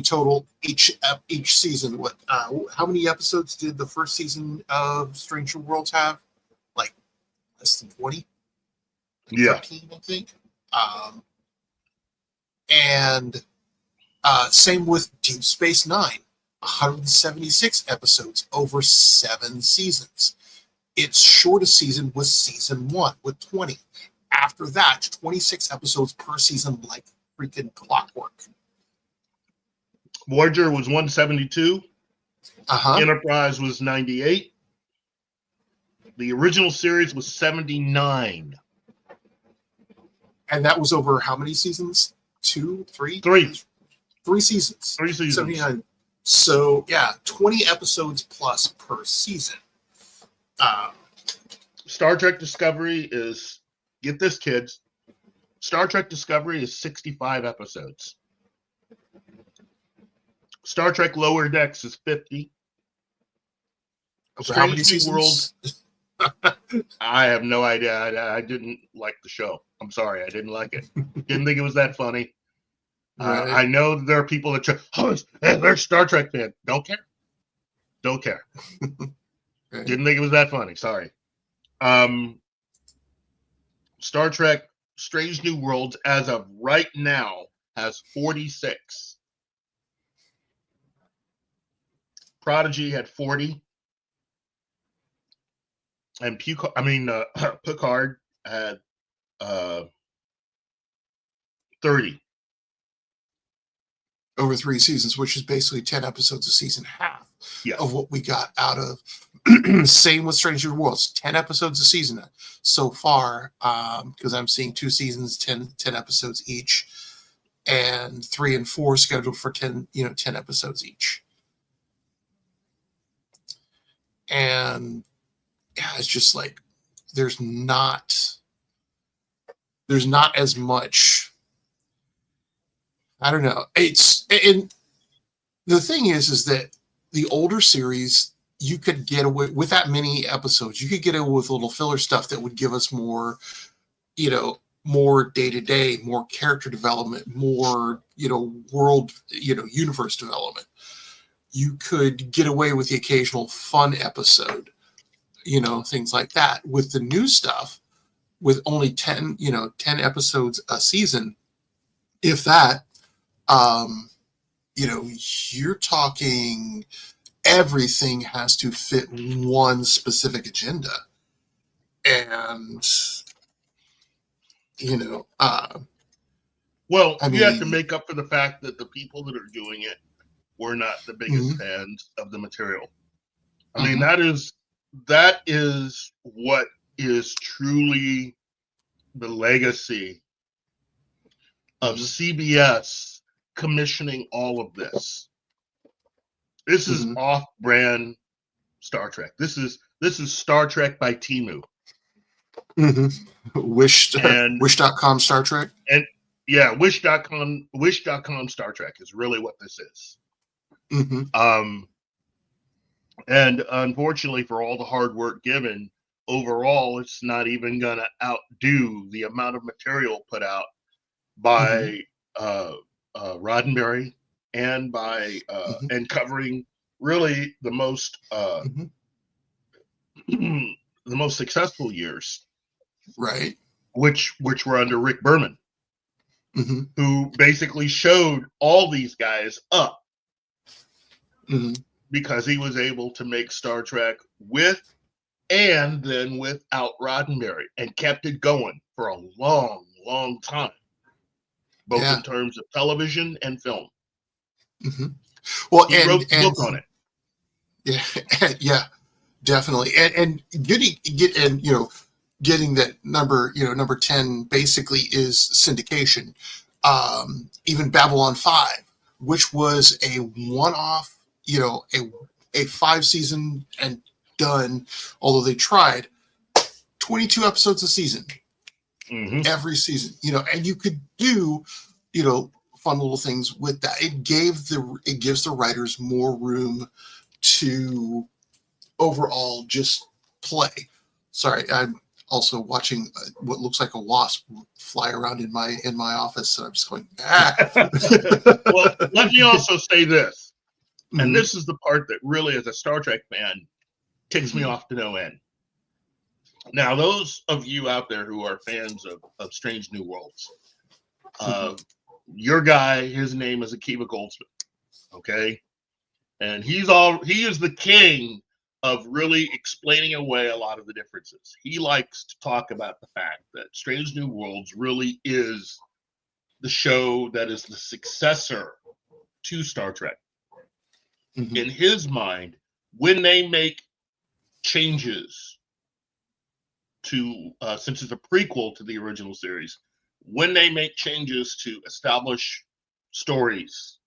total each season. What? How many episodes did the first season of Stranger Worlds have? Like less than 20. Yeah. 13, I think. And same with Deep Space Nine, 176 episodes over 7 seasons. Its shortest season was season 1 with 20. After that, 26 episodes per season, like freaking clockwork. Voyager was 172. Uh-huh. Enterprise was 98. The original series was 79. And that was over how many seasons? 2, 3? 3. 3 seasons. 3 seasons. 79. So, yeah, 20 episodes plus per season. Star Trek Discovery is, get this, kids. Star Trek Discovery is 65 episodes. Star Trek Lower Decks is 50. Over how many Strange New seasons? World, I have no idea. I didn't like the show. I'm sorry. I didn't like it. Didn't think it was that funny. Right. I know there are people that they're Star Trek fans. Don't care. Don't care. Right. Didn't think it was that funny. Sorry. Star Trek Strange New Worlds, as of right now, has 46. Prodigy had 40. And Picard had 30. Over 3 seasons, which is basically 10 episodes a season, half Yes. of what we got out of. Same with Stranger Worlds, 10 episodes a season so far, because I'm seeing 2 seasons, 10 episodes each, and 3 and 4 scheduled for 10 episodes each. And yeah, it's just like there's not as much. I don't know. And the thing is that the older series, you could get away with that many episodes. You could get away with a little filler stuff that would give us more, more day-to-day, more character development, more, world, universe development. You could get away with the occasional fun episode, things like that. With the new stuff, with only 10 episodes a season, if that, you're talking everything has to fit one specific agenda. And, well, I you have to mean- make up for the fact that the people that are doing it were not the biggest fans of the material. I mean, that is what is truly the legacy of CBS commissioning all of this. This is off-brand Star Trek. This is Star Trek by Temu. Wish.com Star Trek. And yeah, Wish.com Star Trek is really what this is. And unfortunately, for all the hard work given, overall, it's not even going to outdo the amount of material put out by Roddenberry and by and covering really the most the most successful years, Right. which were under Rick Berman, who basically showed all these guys up because he was able to make Star Trek with and then without Roddenberry and kept it going for a long, long time, both in terms of television and film. Well, He wrote the book on it. Yeah, yeah, definitely. And getting that number 10 basically is syndication. Even Babylon 5, which was a one-off, a 5-season and done, although they tried 22 episodes a season, every season, and you could do, fun little things with that. It gives the writers more room to overall just play. Sorry, I'm also watching what looks like a wasp fly around in my office, and I'm just going, ah. Well, let me also say this, and Mhm. this is the part that really, as a Star Trek fan, ticks me Mhm. off to no end. Now, those of you out there who are fans of Strange New Worlds, your guy, his name is Akiva Goldsman, okay? And he is the king of really explaining away a lot of the differences. He likes to talk about the fact that Strange New Worlds really is the show that is the successor to Star Trek. Mhm. In his mind, when they make changes to, since it's a prequel to the original series, when they make changes to establish stories,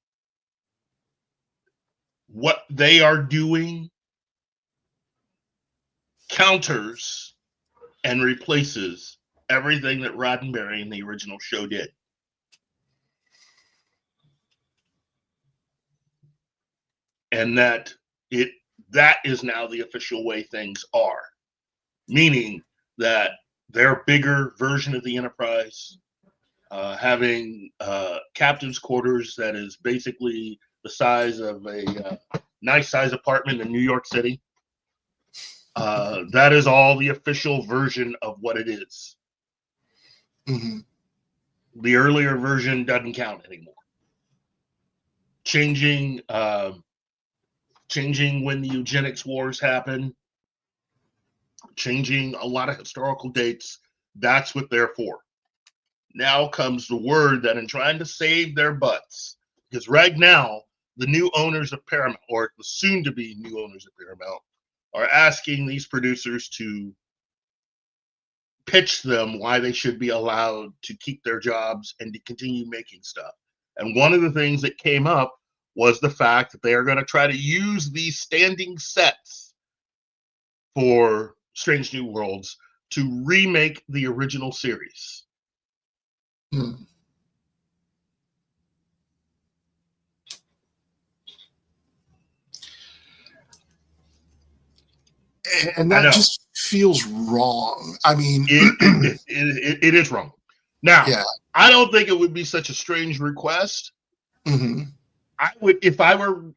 what they are doing counters and replaces everything that Roddenberry in the original show did. And that is now the official way things are. Meaning that their bigger version of the Enterprise, having captain's quarters that is basically the size of a nice size apartment in New York City. That is all the official version of what it is. Mhm. The earlier version doesn't count anymore. Changing when the eugenics wars happen, changing a lot of historical dates, that's what they're for. Now comes the word that in trying to save their butts, because right now, the new owners of Paramount, or the soon-to-be new owners of Paramount, are asking these producers to pitch them why they should be allowed to keep their jobs and to continue making stuff. And one of the things that came up was the fact that they are going to try to use these standing sets for Strange New Worlds to remake the original series. Mhm. And I that know just feels wrong. I mean, it is wrong. Now, yeah. I don't think it would be such a strange request. Hmm. I would, if I were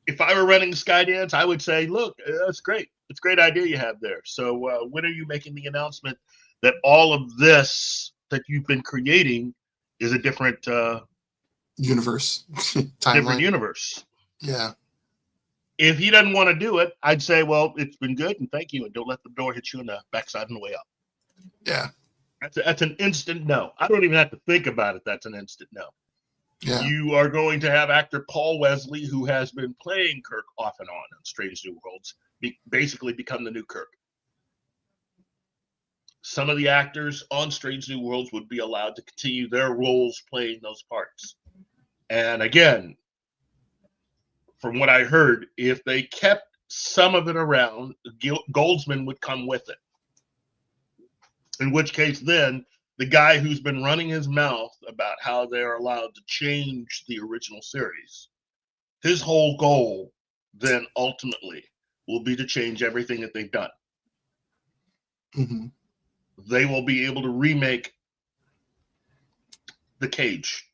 running Skydance, I would say, look, that's great. It's a great idea you have there. So when are you making the announcement that all of this that you've been creating is a different Universe. Timeline. universe? Yeah. If he doesn't want to do it, I'd say, well, it's been good and thank you, and don't let the door hit you in the backside on the way up. Yeah. That's an instant no. I don't even have to think about it. That's an instant no. Yeah. You are going to have actor Paul Wesley, who has been playing Kirk off and on Strange New Worlds, basically become the new Kirk. Some of the actors on Strange New Worlds would be allowed to continue their roles playing those parts. And again, from what I heard, if they kept some of it around, Goldsman would come with it. In which case, then the guy who's been running his mouth about how they're allowed to change the original series, his whole goal then ultimately will be to change everything that they've done. Hmm. They will be able to remake The Cage,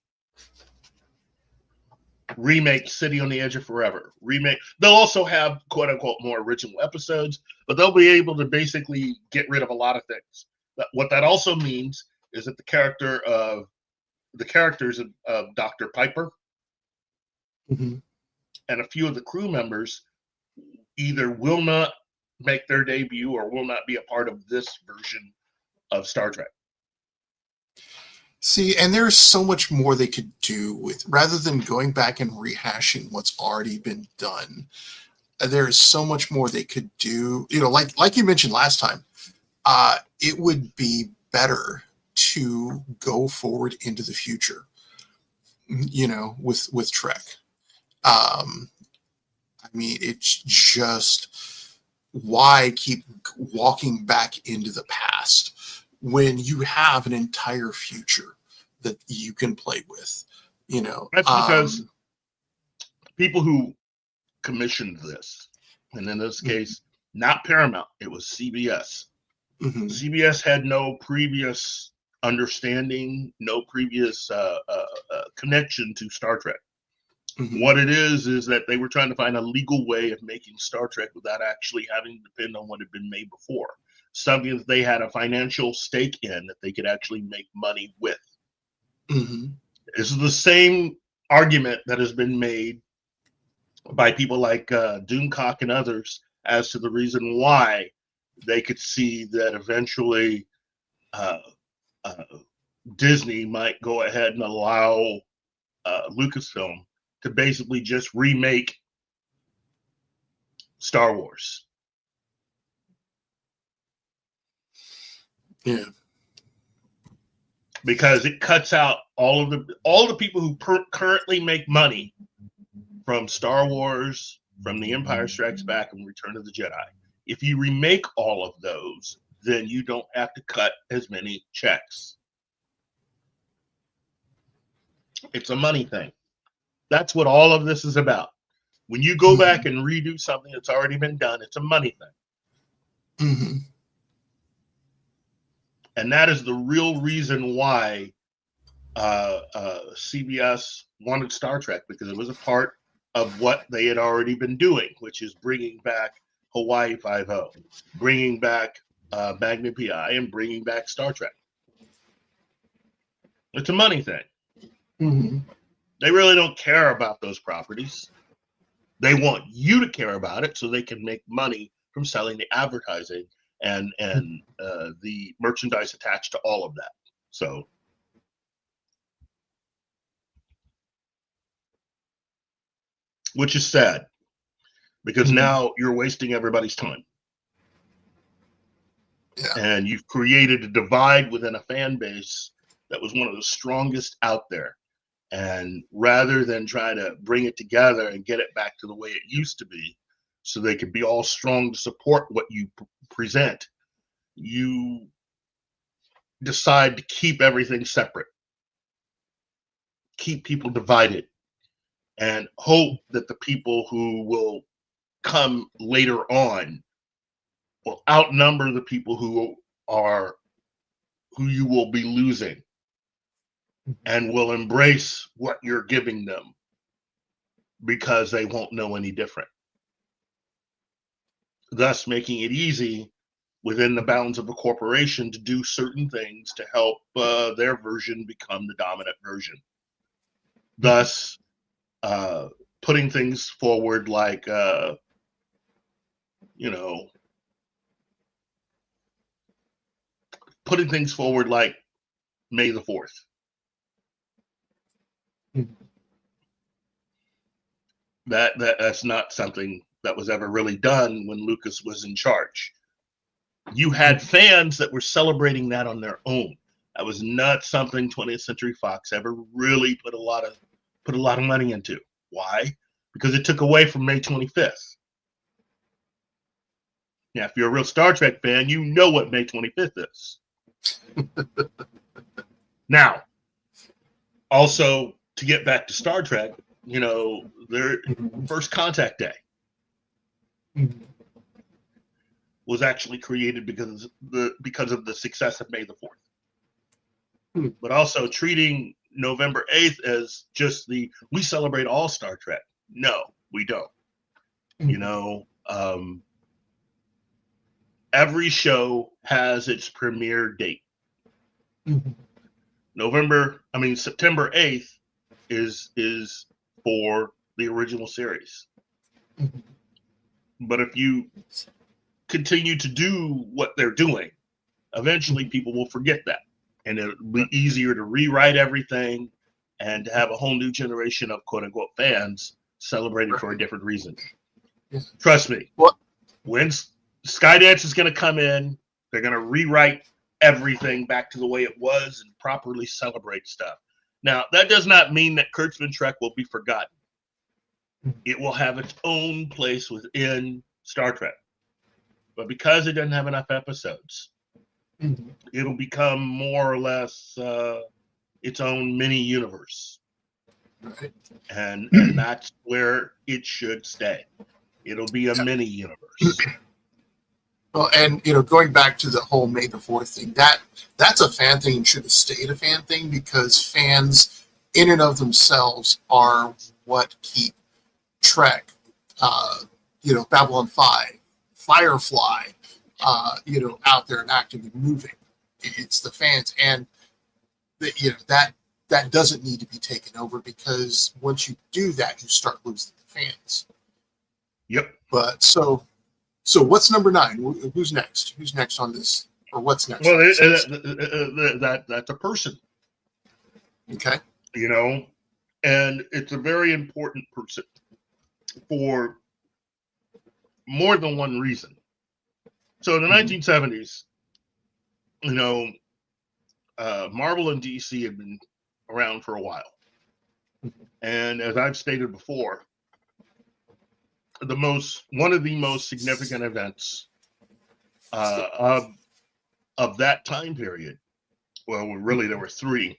remake City on the Edge of Forever, they'll also have quote unquote more original episodes, but they'll be able to basically get rid of a lot of things. But what that also means is that the characters of Dr. Piper Hmm. and a few of the crew members either will not make their debut or will not be a part of this version of Star Trek. See, and there's so much more they could do with, rather than going back and rehashing what's already been done. There is so much more they could do. You know, like you mentioned last time, it would be better to go forward into the future. You know, with Trek. I mean, it's just, why keep walking back into the past when you have an entire future that you can play with? You know, That's because people who commissioned this, and in this case, not Paramount. It was CBS. Mm-hmm. CBS had no previous understanding, no previous connection to Star Trek. Mm-hmm. What it is that they were trying to find a legal way of making Star Trek without actually having to depend on what had been made before. Something that they had a financial stake in that they could actually make money with. Mm-hmm. This is the same argument that has been made by people like Doomcock and others as to the reason why they could see that eventually Disney might go ahead and allow Lucasfilm to basically just remake Star Wars. Yeah. Because it cuts out all the people who currently make money from Star Wars, from The Empire Strikes Back, and Return of the Jedi. If you remake all of those, then you don't have to cut as many checks. It's a money thing. That's what all of this is about. When you go back and redo something that's already been done, it's a money thing. Mm-hmm. And that is the real reason why CBS wanted Star Trek, because it was a part of what they had already been doing, which is bringing back Hawaii Five-0, bringing back Magnum PI, and bringing back Star Trek. It's a money thing. Mm-hmm. They really don't care about those properties. They want you to care about it so they can make money from selling the advertising and the merchandise attached to all of that. So which is sad, because now you're wasting everybody's time. Yeah. And you've created a divide within a fan base that was one of the strongest out there. And rather than try to bring it together and get it back to the way it used to be, so they could be all strong to support what you present, you decide to keep everything separate, keep people divided, and hope that the people who will come later on will outnumber the people who you will be losing, and will embrace what you're giving them because they won't know any different. Thus making it easy within the bounds of a corporation to do certain things to help their version become the dominant version. Thus putting things forward like, putting things forward like May the 4th. That's not something that was ever really done when Lucas was in charge. You had fans that were celebrating that on their own. That was not something 20th Century Fox ever really put a lot of money into. Why? Because it took away from May 25th. Now, if you're a real Star Trek fan, you know what May 25th is. Now, also, to get back to Star Trek, their First Contact Day was actually created because of the success of May the 4th. But also treating November 8th as just we celebrate all Star Trek. No, we don't. Every show has its premiere date. September 8th is for the original series. But if you continue to do what they're doing, eventually people will forget that. And it'll be easier to rewrite everything and to have a whole new generation of quote unquote fans celebrating for a different reason. Trust me. What? When Skydance is going to come in, they're going to rewrite everything back to the way it was and properly celebrate stuff. Now, that does not mean that Kurtzman Trek will be forgotten. It will have its own place within Star Trek. But because it doesn't have enough episodes, it'll become more or less its own mini universe. Right. And that's where it should stay. It'll be a mini universe. Well, and going back to the whole May the 4th thing, that's a fan thing and should have stayed a fan thing, because fans in and of themselves are what keep Trek, Babylon 5, Firefly, out there and active and moving. It's the fans, and that doesn't need to be taken over, because once you do that, you start losing the fans. Yep. But so what's number 9? Who's next? Who's next on this, or what's next? Well, that's a person. Okay. And it's a very important person for more than one reason. So in the 1970s, Marvel and DC had been around for a while. And as I've stated before, one of the most significant events of that time period, well, really there were 3,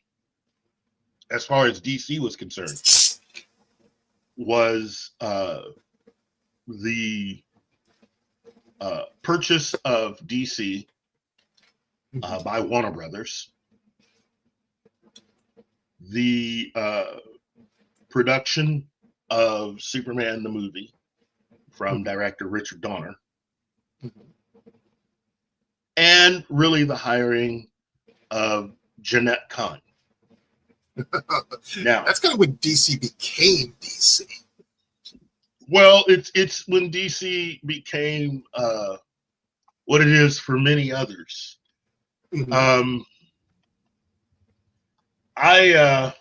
as far as DC was concerned, was the purchase of DC by Warner Brothers, the production of Superman the movie from director Richard Donner, and really the hiring of Jeanette Kahn. Now that's kind of when DC became DC. Well, it's when DC became what it is for many others. Mm-hmm. I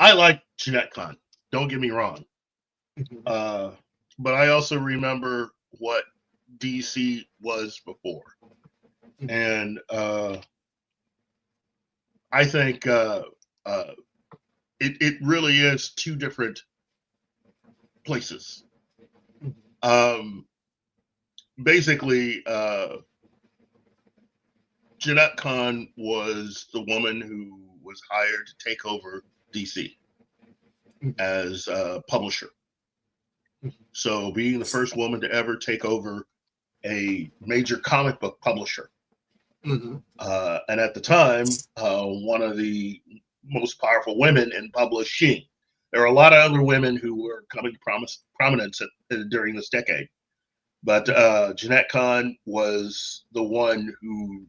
like Jeanette Kahn. Don't get me wrong. But I also remember what DC was before, and I think it really is 2 different places. Basically, Jeanette Kahn was the woman who was hired to take over DC as a publisher. So being the first woman to ever take over a major comic book publisher. And at the time, one of the most powerful women in publishing. There are a lot of other women who were coming to prominence during this decade. But Jeanette Kahn was the one who,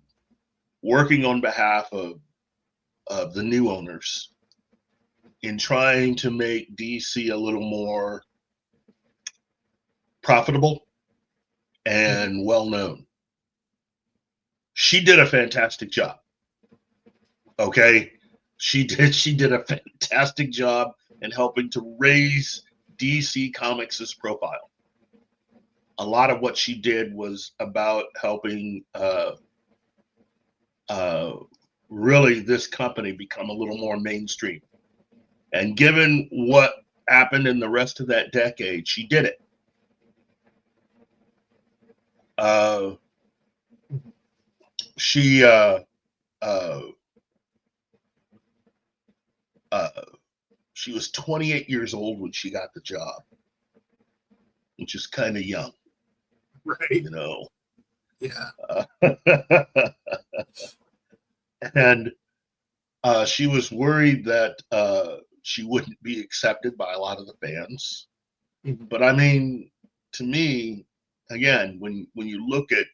working on behalf of the new owners in trying to make DC a little more profitable and well-known. She did a fantastic job. Okay? She did a fantastic job in helping to raise DC Comics' profile. A lot of what she did was about helping really this company become a little more mainstream. And given what happened in the rest of that decade, she did it. She was 28 years old when she got the job, which is kind of young, Right. Yeah. And she was worried that she wouldn't be accepted by a lot of the fans. But I mean, to me, again, when you look at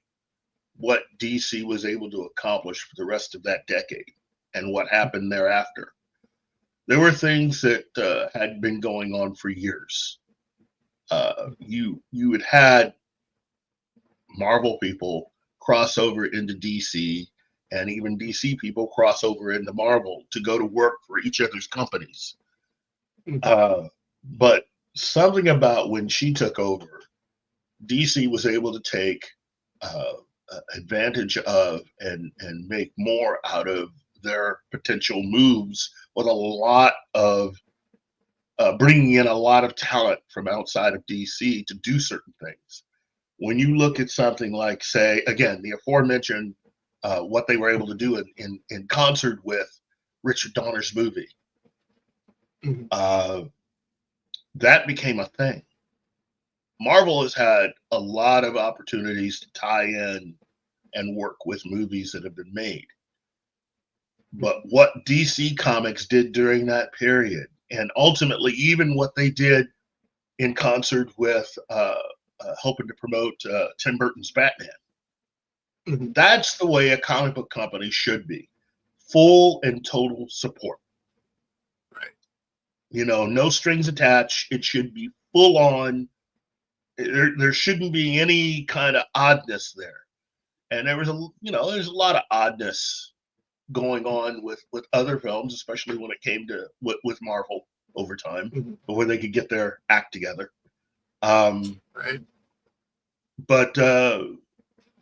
what DC was able to accomplish for the rest of that decade and what happened thereafter, there were things that had been going on for years. You had Marvel people cross over into DC, and even DC people cross over into Marvel to go to work for each other's companies. But something about when she took over, DC was able to take advantage of and make more out of their potential moves, with a lot of bringing in a lot of talent from outside of DC to do certain things. When you look at something like, say, again, the aforementioned, what they were able to do in concert with Richard Donner's movie, that became a thing. Marvel has had a lot of opportunities to tie in and work with movies that have been made. But what DC Comics did during that period, and ultimately even what they did in concert with helping to promote Tim Burton's Batman, that's the way a comic book company should be. Full and total support. Right. You know, no strings attached. It should be full on. There shouldn't be any kind of oddness there. And there's a lot of oddness going on with other films, especially when it came to with Marvel over time, before they could get their act together. Right. But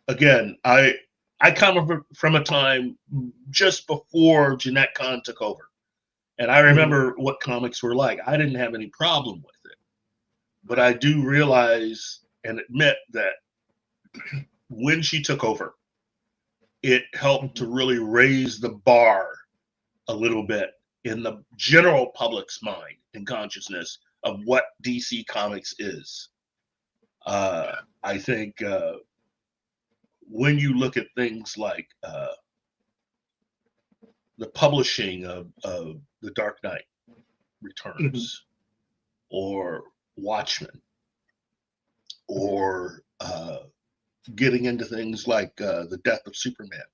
again, I come from a time just before Jeanette Kahn took over, and I remember what comics were like. I didn't have any problem with it, but I do realize and admit that when she took over, it helped to really raise the bar a little bit in the general public's mind and consciousness of what DC Comics is. I think when you look at things like the publishing of The Dark Knight Returns, or Watchmen, or getting into things like the death of Superman.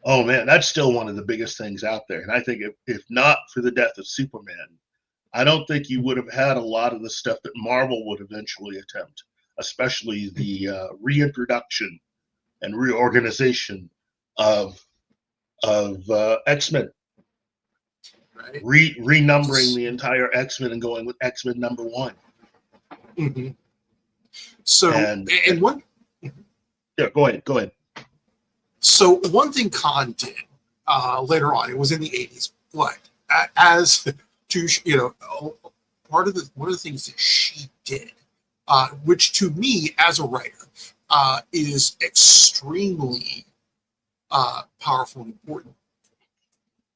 Oh man, that's still one of the biggest things out there. And I think if not for the death of Superman, I don't think you would have had a lot of the stuff that Marvel would eventually attempt, especially the reintroduction and reorganization of X-Men. Right. Renumbering the entire X-Men and going with X-Men #1. So, And one. Yeah, go ahead. So one thing Khan did later on, it was in the 80s, but as to, one of the things that she did, which to me as a writer is extremely powerful and important.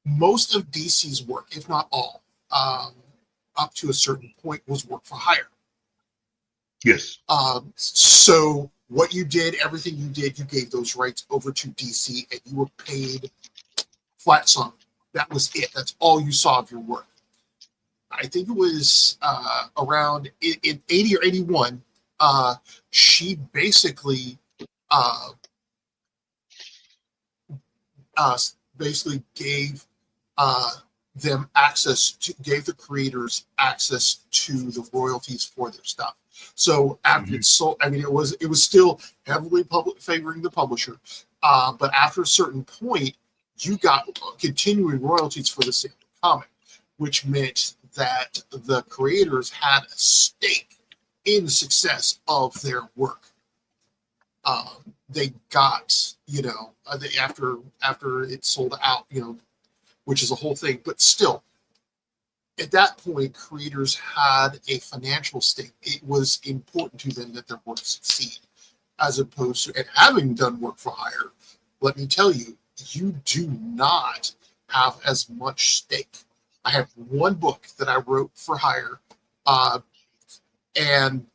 Most of DC's work, if not all, up to a certain point, was work for hire. Yes. So what you did, everything you did, you gave those rights over to DC, and you were paid flat sum. That was it. That's all you saw of your work. I think it was around in 80 or 81. She basically gave them access to, gave the creators access to the royalties for their stuff. So after it's sold, I mean, it was still heavily favoring the publisher, but after a certain point, you got continuing royalties for the same comic, which meant that the creators had a stake in the success of their work. They got, after it sold out, which is a whole thing, but still, at that point, creators had a financial stake. It was important to them that their work succeed, as opposed to, and having done work for hire, let me tell you, you do not have as much stake. I have one book that I wrote for hire, and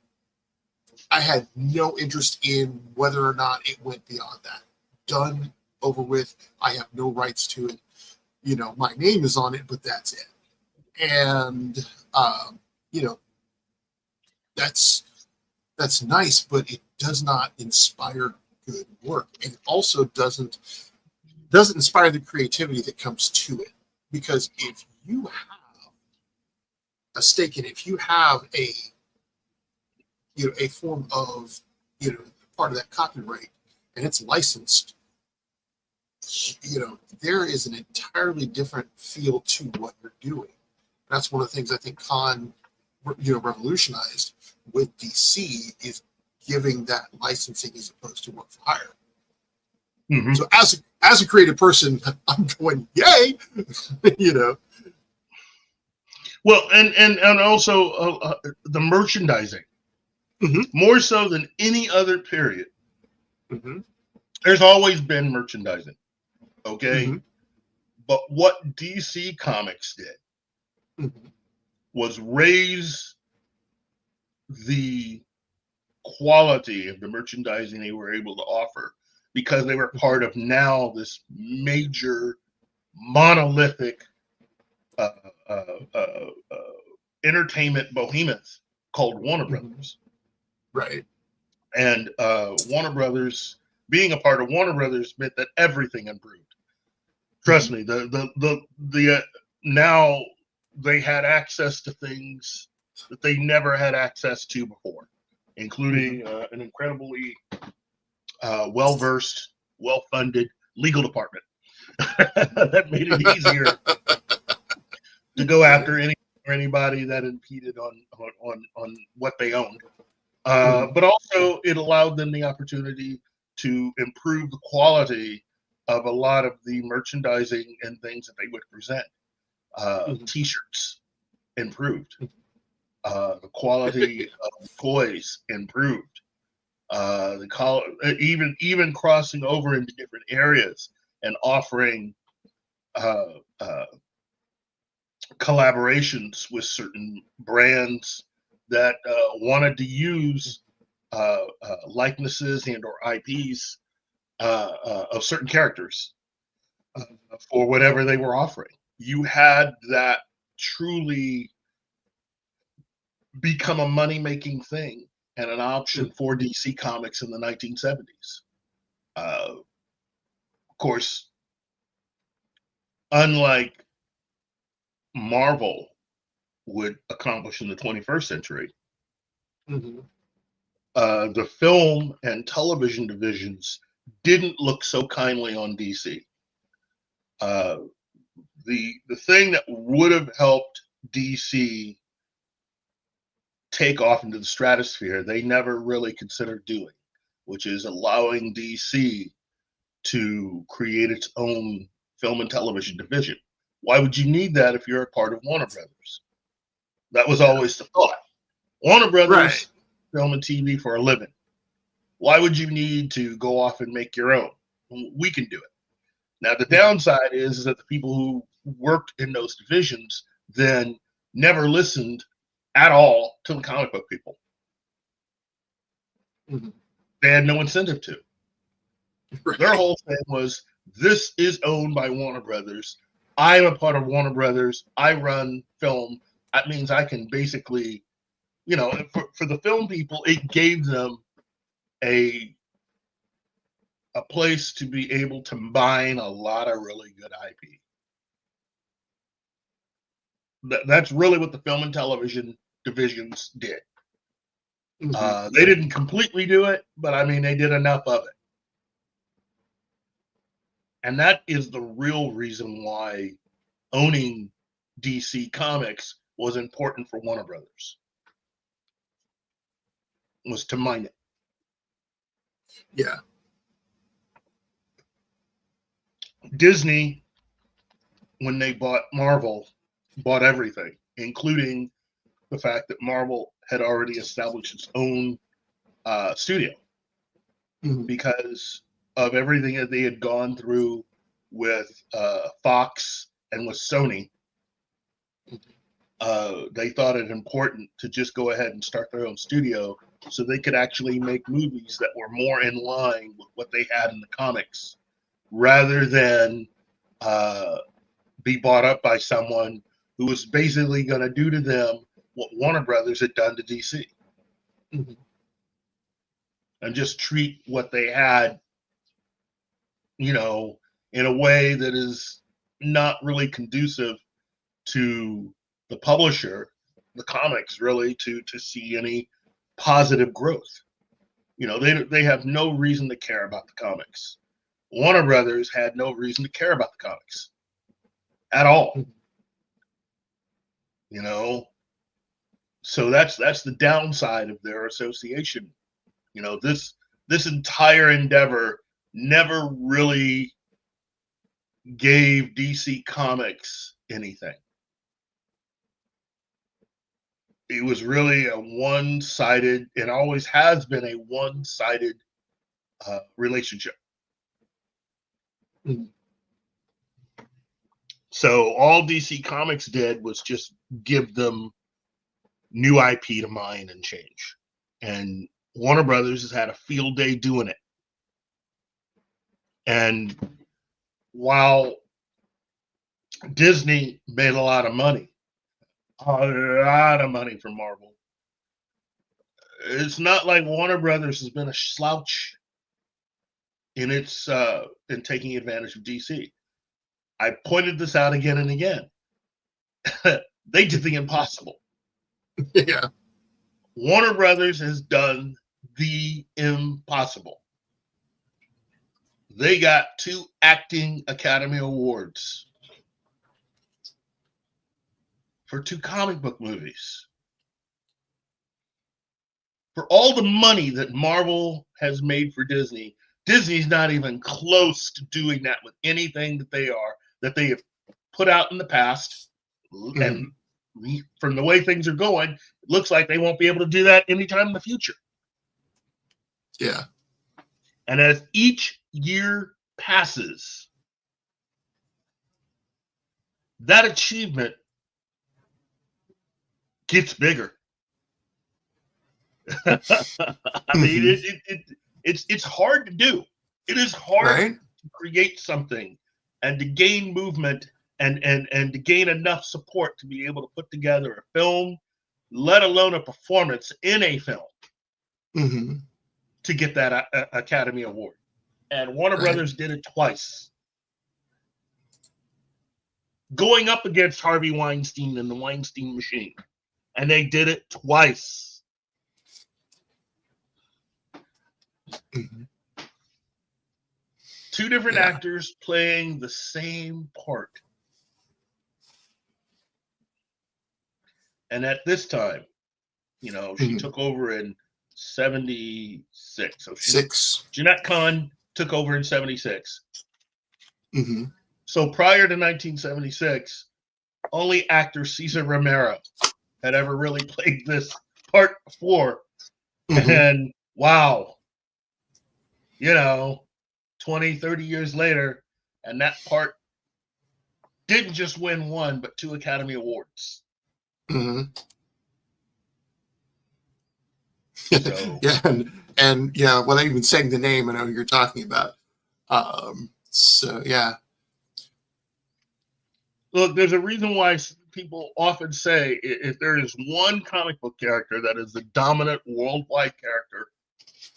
I had no interest in whether or not it went beyond that. Done, over with. I have no rights to it. My name is on it, but that's it. And that's nice, but it does not inspire good work, and also doesn't inspire the creativity that comes to it. Because if you have a stake in it, if you have a form of part of that copyright and it's licensed, there is an entirely different feel to what you're doing. That's one of the things I think Khan, revolutionized with DC, is giving that licensing as opposed to work for hire. So as a creative person, I'm going, yay, Well, and also the merchandising, more so than any other period. There's always been merchandising, okay? But what DC Comics did was raise the quality of the merchandising they were able to offer, because they were part of now this major monolithic uh, uh, uh, entertainment behemoth called Warner Brothers. Right. And Warner Brothers, being a part of Warner Brothers, meant that everything improved. Trust me, the now they had access to things that they never had access to before, including an incredibly well-versed, well-funded legal department that made it easier to go after anybody that impeded on what they owned. But also it allowed them the opportunity to improve the quality of a lot of the merchandising and things that they would present. T-shirts improved. The quality of toys improved. Even crossing over into different areas and offering collaborations with certain brands that wanted to use likenesses and or IPs of certain characters for whatever they were offering. You had that truly become a money-making thing and an option for DC Comics in the 1970s. Of course, unlike Marvel would accomplish in the 21st century, the film and television divisions didn't look so kindly on DC. The thing that would have helped DC take off into the stratosphere, they never really considered doing, which is allowing DC to create its own film and television division. Why would you need that if you're a part of Warner Brothers? That was always the thought. Warner Brothers film and TV for a living. Why would you need to go off and make your own? We can do it. Now, the downside is that the people who worked in those divisions then never listened at all to the comic book people. They had no incentive to. Their whole thing was, this is owned by Warner Brothers. I'm a part of Warner Brothers. I run film. That means I can basically, for the film people, it gave them a place to be able to mine a lot of really good IP. That's really what the film and television divisions did. They didn't completely do it, but I mean, they did enough of it. And that is the real reason why owning DC Comics was important for Warner Brothers, was to mine it. Yeah. Disney, when they bought Marvel, bought everything, including the fact that Marvel had already established its own studio because of everything that they had gone through with Fox and with Sony. They thought it important to just go ahead and start their own studio so they could actually make movies that were more in line with what they had in the comics, rather than be bought up by someone who was basically going to do to them what Warner Brothers had done to DC. And just treat what they had, in a way that is not really conducive to the publisher, the comics, really, to see any positive growth. They have no reason to care about the comics. Warner Brothers had no reason to care about the comics at all. So that's the downside of their association. This entire endeavor never really gave DC Comics anything. It was really a one-sided, and always has been a one-sided relationship. So all DC Comics did was just give them new IP to mine and change. And Warner Brothers has had a field day doing it. And while Disney made a lot of money from Marvel, it's not like Warner Brothers has been a slouch in its in taking advantage of DC. I pointed this out again and again. They did the impossible. Yeah. Warner Brothers has done the impossible. They got 2 acting Academy Awards for 2 comic book movies. For all the money that Marvel has made for Disney, Disney's not even close to doing that with anything that they have put out in the past. Mm-hmm. And from the way things are going, it looks like they won't be able to do that anytime in the future. Yeah. And as each year passes, that achievement gets bigger. I mean, it's hard to do. It is hard to create something and to gain movement and to gain enough support to be able to put together a film, let alone a performance in a film, to get that Academy Award. And Warner Brothers did it twice. Going up against Harvey Weinstein and the Weinstein machine. And they did it twice. Mm-hmm. 2 different actors playing the same part. And at this time, she took over in 76. So Jeanette Kahn took over in 76. Mm-hmm. So prior to 1976, only actor Cesar Romero had ever really played this part before. Mm-hmm. And wow, 20, 30 years later, and that part didn't just win 1, but 2 Academy Awards. Mm-hmm. So, and without even saying the name, I know who you're talking about. So yeah. Look, there's a reason why people often say if there is one comic book character that is the dominant worldwide character,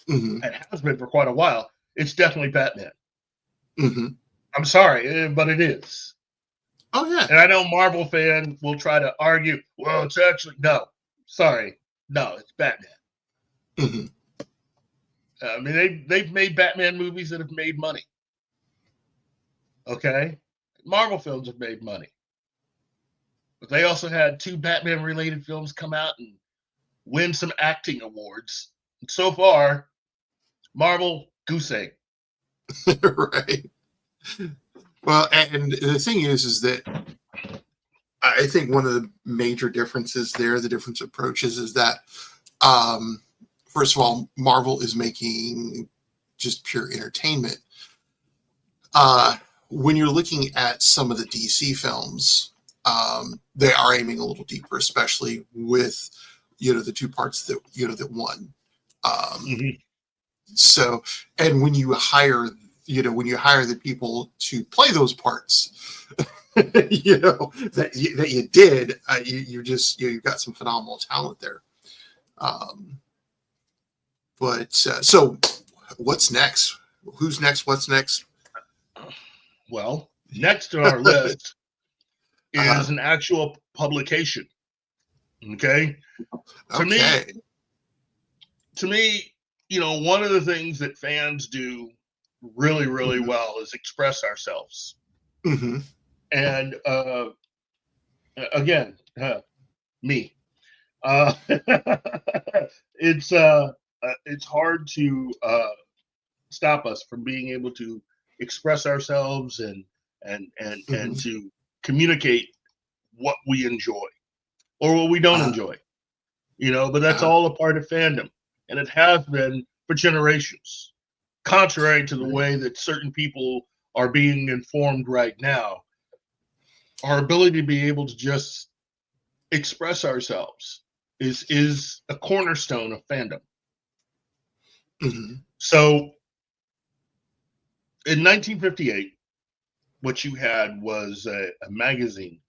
and has been for quite a while, it's definitely Batman. Mm-hmm. I'm sorry, but it is. Oh, yeah. And I know Marvel fans will try to argue, well, it's actually, no, it's Batman. Mm-hmm. I mean, they've made Batman movies that have made money. Okay? Marvel films have made money. But they also had 2 Batman-related films come out and win some acting awards. And so far, Marvel, goose egg. Right. Well, and the thing is that I think one of the major differences there, the different approaches, is that, first of all, Marvel is making just pure entertainment. When you're looking at some of the DC films, they are aiming a little deeper, especially with, the 2 parts that, that won. So, and when you hire the people to play those parts, that you did, you've got some phenomenal talent there. But so what's next? Who's next? What's next? Well, next on our list is an actual publication. Okay. To me, one of the things that fans do really, really well is express ourselves. Mm-hmm. And again, me. It's hard to stop us from being able to express ourselves and to communicate what we enjoy or what we don't enjoy. But that's all a part of fandom, and it has been for generations. Contrary to the way that certain people are being informed right now, our ability to be able to just express ourselves is a cornerstone of fandom. Mm-hmm. So in 1958, what you had was a magazine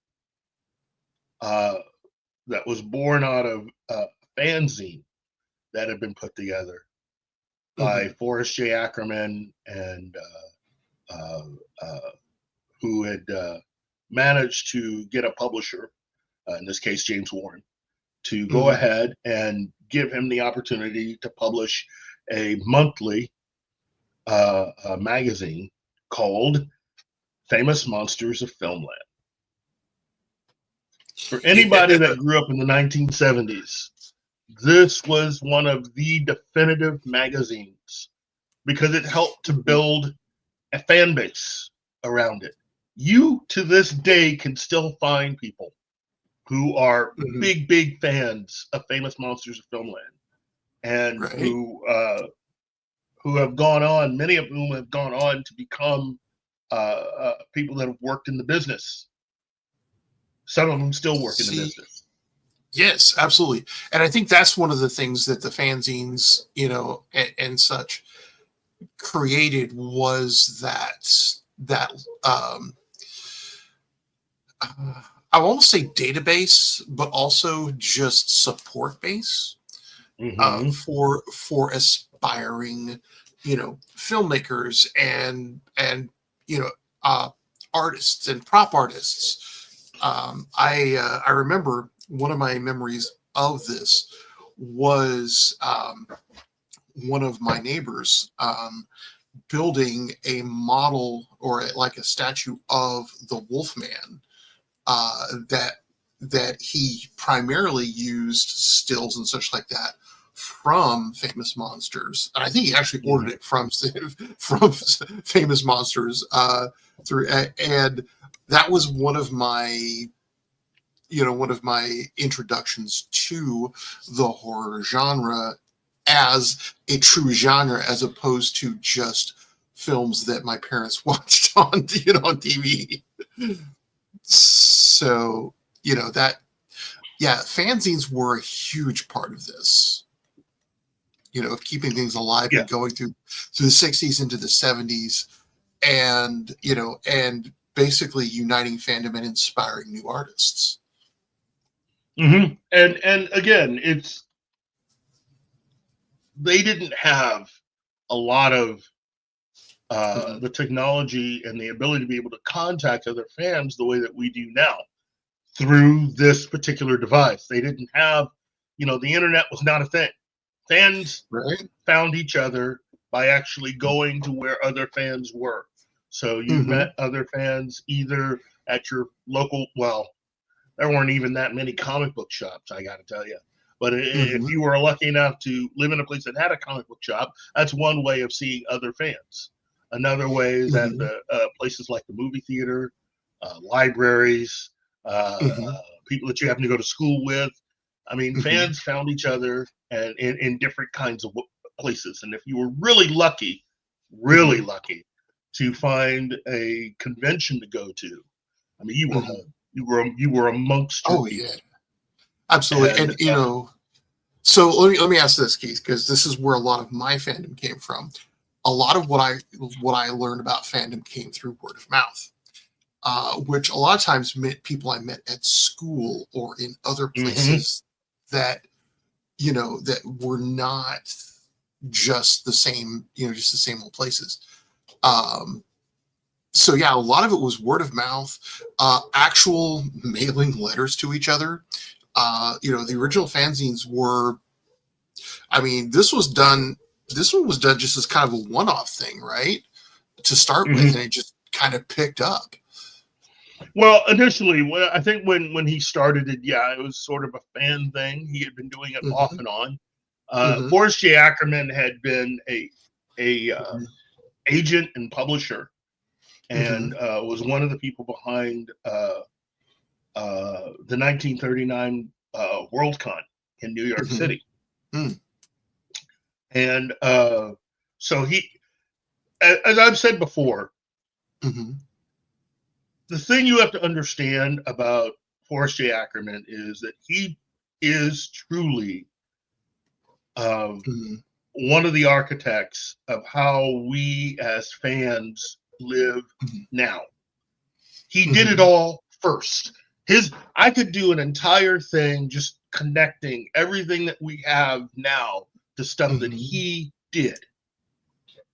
that was born out of a fanzine that had been put together by Forrest J. Ackerman and who had managed to get a publisher, in this case James Warren, to go ahead and give him the opportunity to publish a monthly magazine called Famous Monsters of Filmland. For anybody that grew up in the 1970s, this was one of the definitive magazines because it helped to build a fan base around it. You, to this day, can still find people who are big fans of Famous Monsters of Filmland, and who have gone on, many of whom have gone on to become people that have worked in the business. Some of them still work in the business. Yes, absolutely. And I think that's one of the things that the fanzines, you know, and such created was that I won't say database, but also just support base for aspiring, you know, filmmakers and you know, artists and prop artists. I remember one of my memories of this was one of my neighbors building a model or like a statue of the Wolfman that he primarily used stills and such like that from Famous Monsters. And I think he actually ordered it from Famous Monsters through, and that was one of my introductions to the horror genre as a true genre, as opposed to just films that my parents watched on TV. So, you know, fanzines were a huge part of this, you know, of keeping things alive and going through the 60s into the 70s, and, you know, and basically uniting fandom and inspiring new artists. And again, they didn't have a lot of the technology and the ability to be able to contact other fans the way that we do now through this particular device. They didn't have, you know, the internet was not a thing. Fans found each other by actually going to where other fans were. So you met other fans either at your local, well, there weren't even that many comic book shops, I got to tell you. But if you were lucky enough to live in a place that had a comic book shop, that's one way of seeing other fans. Another way is at the places like the movie theater, libraries, people that you happen to go to school with. I mean, fans found each other and in different kinds of places. And if you were really lucky to find a convention to go to, I mean, you were home. You were amongst your people. Yeah, absolutely. And you know, so let me ask this, Keith, because this is where a lot of my fandom came from. A lot of what I learned about fandom came through word of mouth, which a lot of times meant people I met at school or in other places that, you know, that were not just the same, you know, just the same old places. So yeah, a lot of it was word of mouth, actual mailing letters to each other. You know, the original fanzines were, I mean, this one was done just as kind of a one-off thing, right? To start with, and it just kind of picked up. Well, initially, I think when he started it, it was sort of a fan thing. He had been doing it off and on. Forrest J. Ackerman had been a agent and publisher, and was one of the people behind the 1939 Worldcon in New York City. And so he, as I've said before, the thing you have to understand about Forrest J. Ackerman is that he is truly one of the architects of how we as fans live now. He did it all first. I could do an entire thing just connecting everything that we have now to stuff that he did.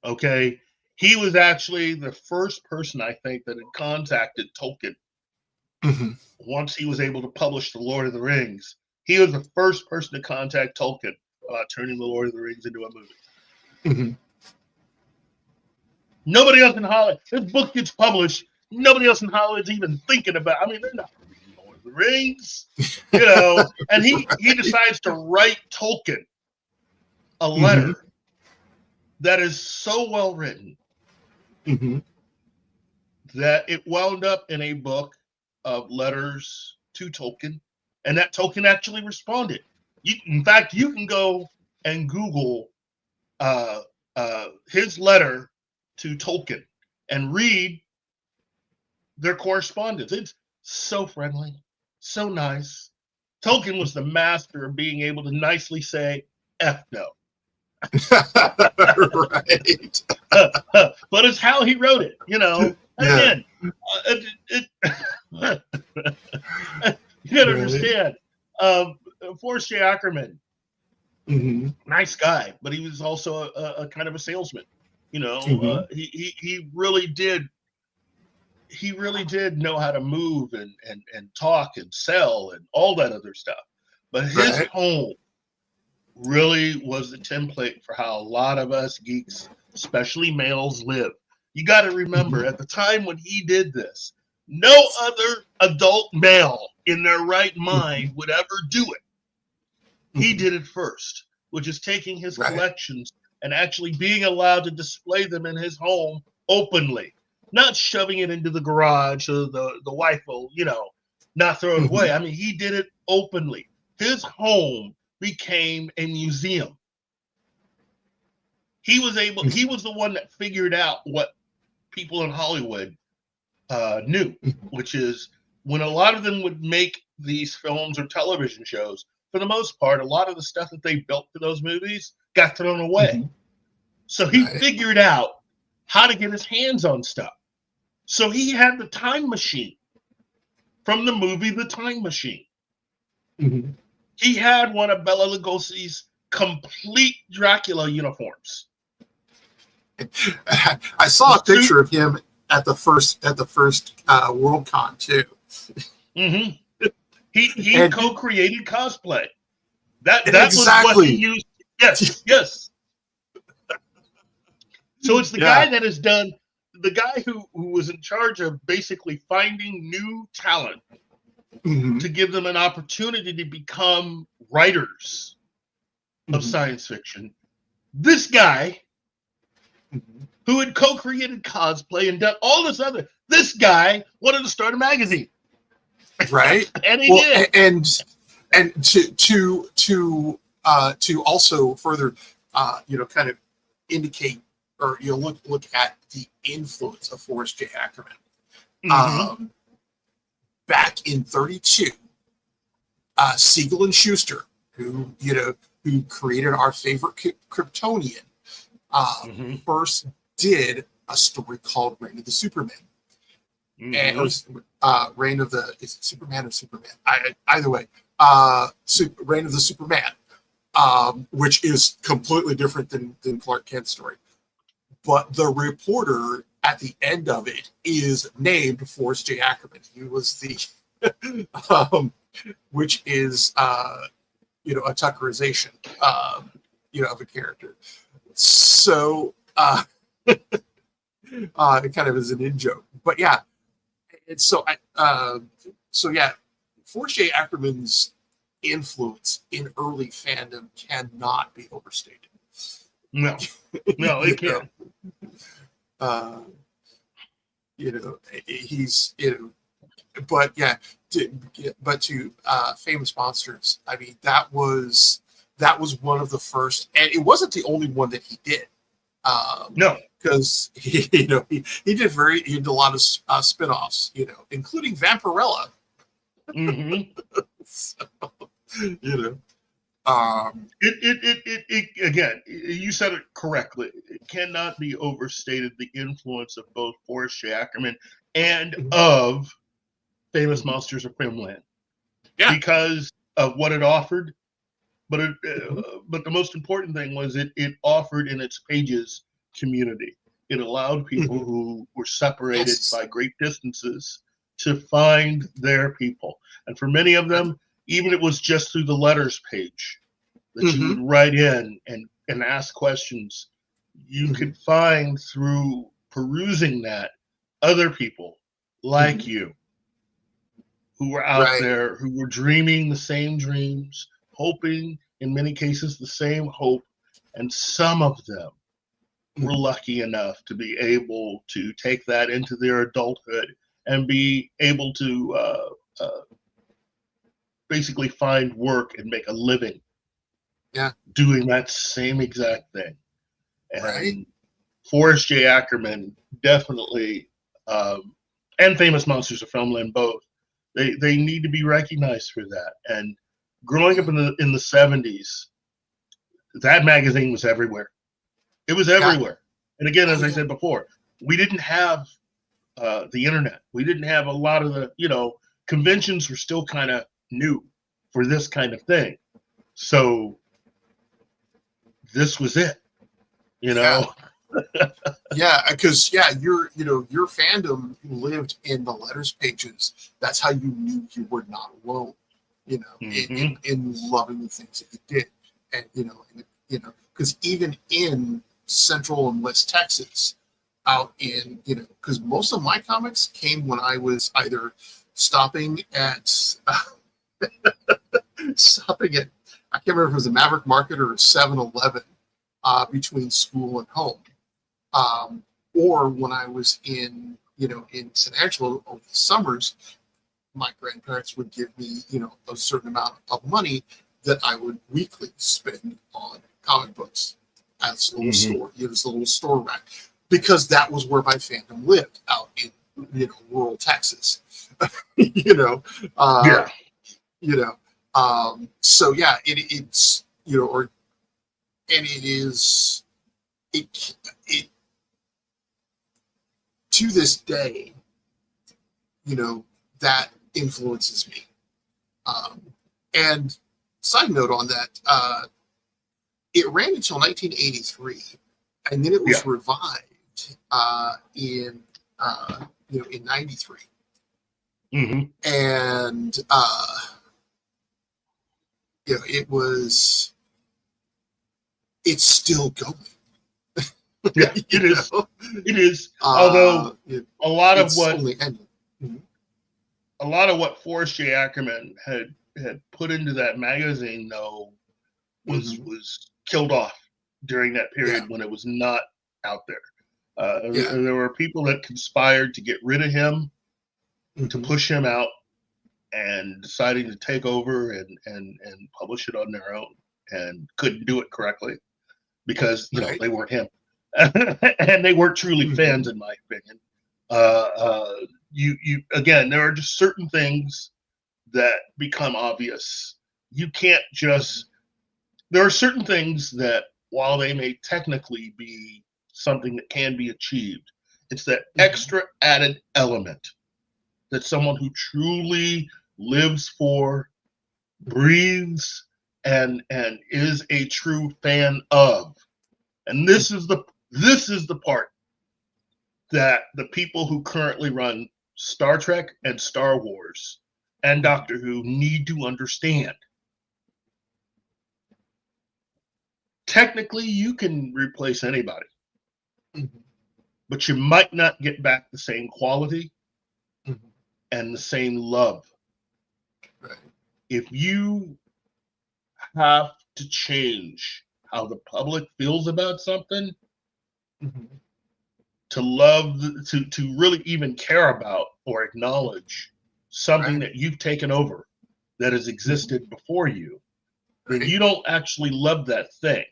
Okay. He was actually the first person, I think, that had contacted Tolkien once he was able to publish The Lord of the Rings. He was the first person to contact Tolkien about turning The Lord of the Rings into a movie. Nobody else in Hollywood, this book gets published, nobody else in Hollywood's even thinking about, I mean, they're not reading Lord of the Rings, you know, and he decides to write Tolkien a letter that is so well written that it wound up in a book of letters to Tolkien, and that Tolkien actually responded. In fact, you can go and Google his letter to Tolkien and read their correspondence. It's so friendly, so nice. Tolkien was the master of being able to nicely say F no. Right. But it's how he wrote it, you know. Again, you gotta understand. Forrest J. Ackerman, nice guy, but he was also a kind of a salesman. You know, he really did. He really did know how to move and talk and sell and all that other stuff. But his home really was the template for how a lot of us geeks, especially males, live. You got to remember, at the time when he did this, no other adult male in their right mind would ever do it. He did it first, which is taking his collections and actually being allowed to display them in his home openly, not shoving it into the garage so the wife will, you know, not throw it away. I mean, he did it openly. His home became a museum. He was the one that figured out what people in Hollywood knew, which is when a lot of them would make these films or television shows, for the most part, a lot of the stuff that they built for those movies got thrown away. So he figured out how to get his hands on stuff. So he had the time machine from the movie The Time Machine. He had one of Bela Lugosi's complete Dracula uniforms. I saw a picture of him at the first Worldcon too. He co-created cosplay. That was what he used. Yes. So it's the guy that has done, the guy who was in charge of basically finding new talent to give them an opportunity to become writers of science fiction. This guy who had co-created cosplay and done all this other, this guy wanted to start a magazine. Right. And he did. And to also further kind of indicate or look at the influence of Forrest J. Ackerman. Back in 1932, Siegel and Schuster, who created our favorite Kryptonian, first did a story called Reign of the Superman. And Reign of the, is it Superman or Superman? Either way, Reign of the Superman, which is completely different than Clark Kent's story. But the reporter at the end of it is named Forrest J. Ackerman. He was the, which is, a Tuckerization, of a character. So, it kind of is an in-joke. But yeah, it's Forrest J. Ackerman's influence in early fandom cannot be overstated. No, it can't. He's but yeah, to Famous Monsters. I mean, that was one of the first, and it wasn't the only one that he did. No, because he did a lot of spin-offs, including Vampirella. You know. It again, you said it correctly. It cannot be overstated the influence of both Forrest J. Ackerman and of Famous Monsters of Filmland. Yeah. Because of what it offered. But but the most important thing was it offered in its pages community. It allowed people who were separated by great distances to find their people. And for many of them, even it was just through the letters page that you would write in and ask questions. You could find through perusing that other people like you who were out there, who were dreaming the same dreams, hoping in many cases the same hope. And some of them were lucky enough to be able to take that into their adulthood and be able to basically find work and make a living doing that same exact thing. And Forrest J. Ackerman definitely, and Famous Monsters of Filmland both, they need to be recognized for that. And growing up in the 70s, that magazine was everywhere. It was everywhere. And again, as I said before, we didn't have the internet. We didn't have a lot of the, conventions were still kind of new for this kind of thing. So this was it, because your fandom lived in the letters pages. That's how you knew you were not alone, in loving the things that you did. And because even in Central and West Texas, out in, because most of my comics came when I was either stopping at I can't remember if it was a Maverick Market or a 7-Eleven between school and home. Or when I was in San Angelo over the summers, my grandparents would give me, a certain amount of money that I would weekly spend on comic books at this little store, this little store rack, because that was where my fandom lived, out in, rural Texas. So yeah, it's to this day, that influences me. And side note on that, it ran until 1983, and then it was revived in 93. And it's still going. It is. Although a lot of what Forrest J. Ackerman had put into that magazine, though, was killed off during that period when it was not out there. There were people that conspired to get rid of him, to push him out, and deciding to take over and publish it on their own, and couldn't do it correctly because they weren't him. And they weren't truly fans, in my opinion. You again, there are just certain things that become obvious. You can't just. There are certain things that, while they may technically be something that can be achieved, it's that extra added element that someone who truly lives for, breathes, and is a true fan of. And this is the part that the people who currently run Star Trek and Star Wars and Doctor Who need to understand. Technically, you can replace anybody, but you might not get back the same quality and the same love. If you have to change how the public feels about something, to love, to really even care about or acknowledge something that you've taken over that has existed before you, then you don't actually love that thing.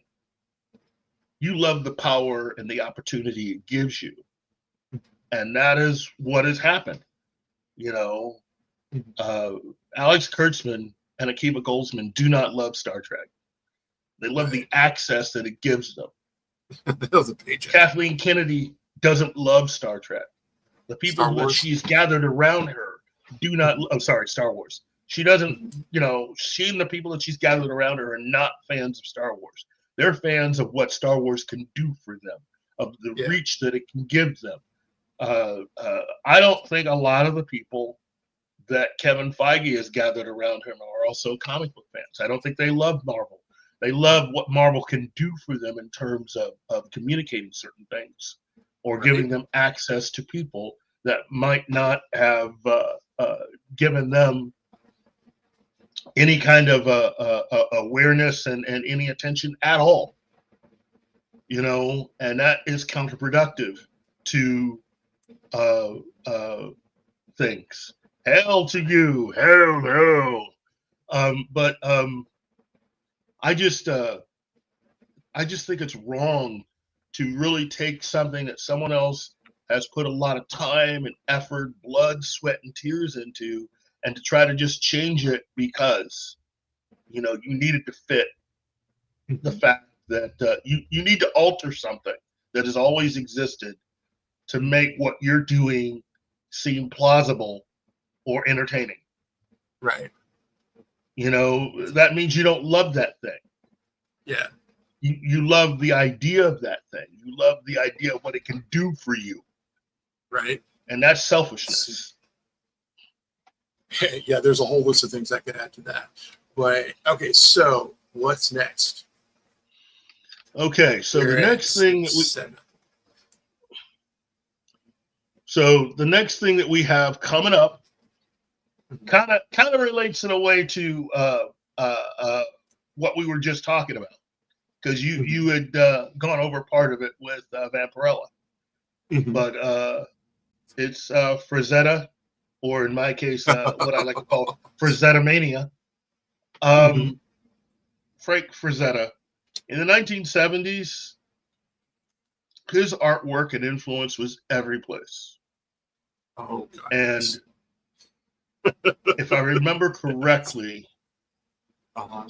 You love the power and the opportunity it gives you. And that is what has happened. Alex Kurtzman and Akiva Goldsman do not love Star Trek. They love the access that it gives them. That was a paycheck. Kathleen Kennedy doesn't love Star Trek. The people Star that Wars? she's gathered around her do not. I'm sorry, Star Wars. She doesn't. She and the people that she's gathered around her are not fans of Star Wars. They're fans of what Star Wars can do for them, of the reach that it can give them. I don't think a lot of the people that Kevin Feige has gathered around him are also comic book fans. I don't think they love Marvel. They love what Marvel can do for them in terms of communicating certain things or giving them access to people that might not have given them any kind of awareness and any attention at all. And that is counterproductive to things. Hell to you, hell no. But I just think it's wrong to really take something that someone else has put a lot of time and effort, blood, sweat, and tears into, and to try to just change it because you need it to fit the fact that you need to alter something that has always existed to make what you're doing seem plausible or entertaining. Right. That means you don't love that thing. Yeah. You love the idea of that thing. You love the idea of what it can do for you. Right. And that's selfishness. Yeah, there's a whole list of things I could add to that. But okay, so what's next? Okay, so the next thing that we have coming up kind of relates in a way to what we were just talking about, because you had gone over part of it with Vampirella, but it's Frazetta, or in my case, what I like to call Frazetta Mania. Frank Frazetta. In the 1970s, his artwork and influence was every place. Oh, God. And if I remember correctly, I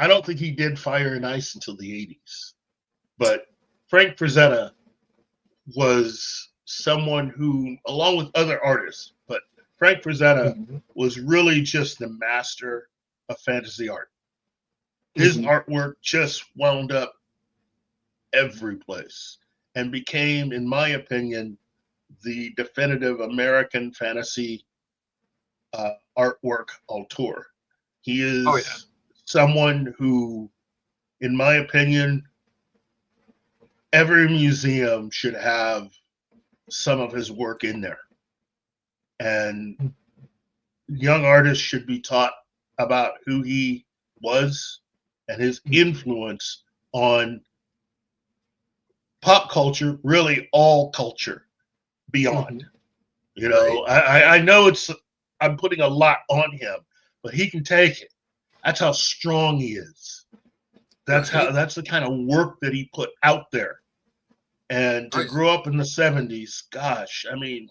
don't think he did Fire and Ice until the 80s. But Frank Frazetta was someone who, along with other artists, but Frank Frazetta was really just the master of fantasy art. His artwork just wound up every place and became, in my opinion, the definitive American fantasy artwork auteur. He is someone who, in my opinion, every museum should have some of his work in there. And young artists should be taught about who he was and his influence on pop culture, really all culture beyond. I know I'm putting a lot on him, but he can take it. That's how strong he is. That's the kind of work that he put out there. And to grow up in the 70s, gosh, I mean.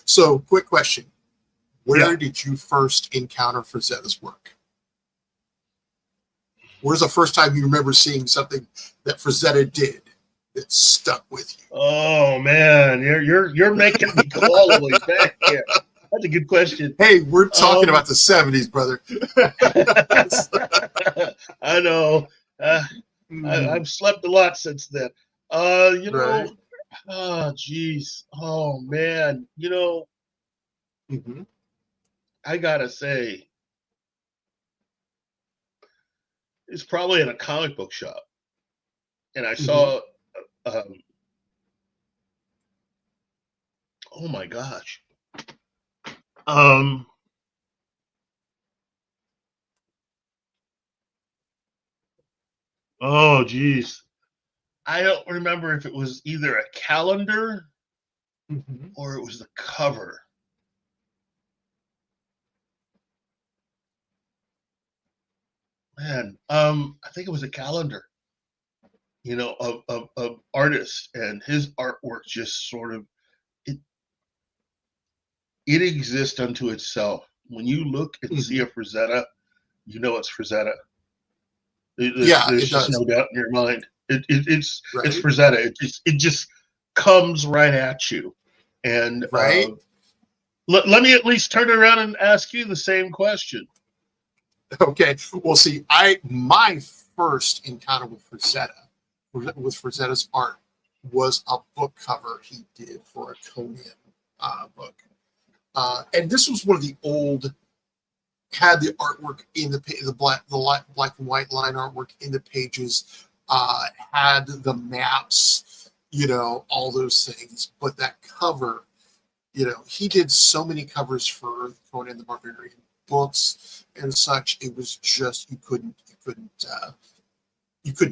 So, quick question. Where did you first encounter Frazetta's work? Where's the first time you remember seeing something that Frazetta did that stuck with you? Oh man, you're making me go all the way back here. That's a good question. Hey, we're talking about the 70s, brother. I know. I've slept a lot since then. Oh geez. Oh man. I gotta say, it's probably in a comic book shop, and I saw. Oh my gosh. Oh geez. I don't remember if it was either a calendar or it was the cover. Man, I think it was a calendar, of artists, and his artwork just sort of it exists unto itself. When you look and see a Frazetta, you know it's Frazetta. There's it just does. no doubt in your mind. It's Right. Frazetta. It just comes right at you. And Right. let me at least turn around and ask you the same question. Okay. Well, see, my first encounter with Frazetta's art was a book cover he did for a Conan book, and this was one of the old. Had the artwork in the black and white line artwork in the pages, had the maps, all those things. But that cover, he did so many covers for Conan the Barbarian books and such. It was just you couldn't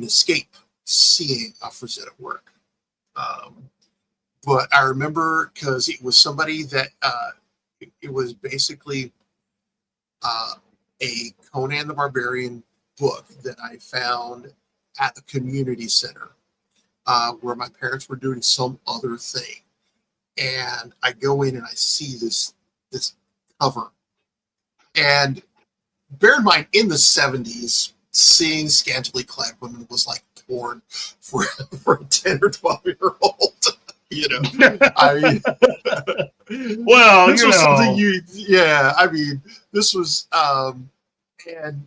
escape seeing a Frazetta work. But I remember because it was somebody that it was basically a Conan the Barbarian book that I found at the community center where my parents were doing some other thing. And I go in and I see this cover. And bear in mind, in the 70s, seeing scantily clad women was like porn for a 10 or 12-year-old. I mean, well, this was something this was, and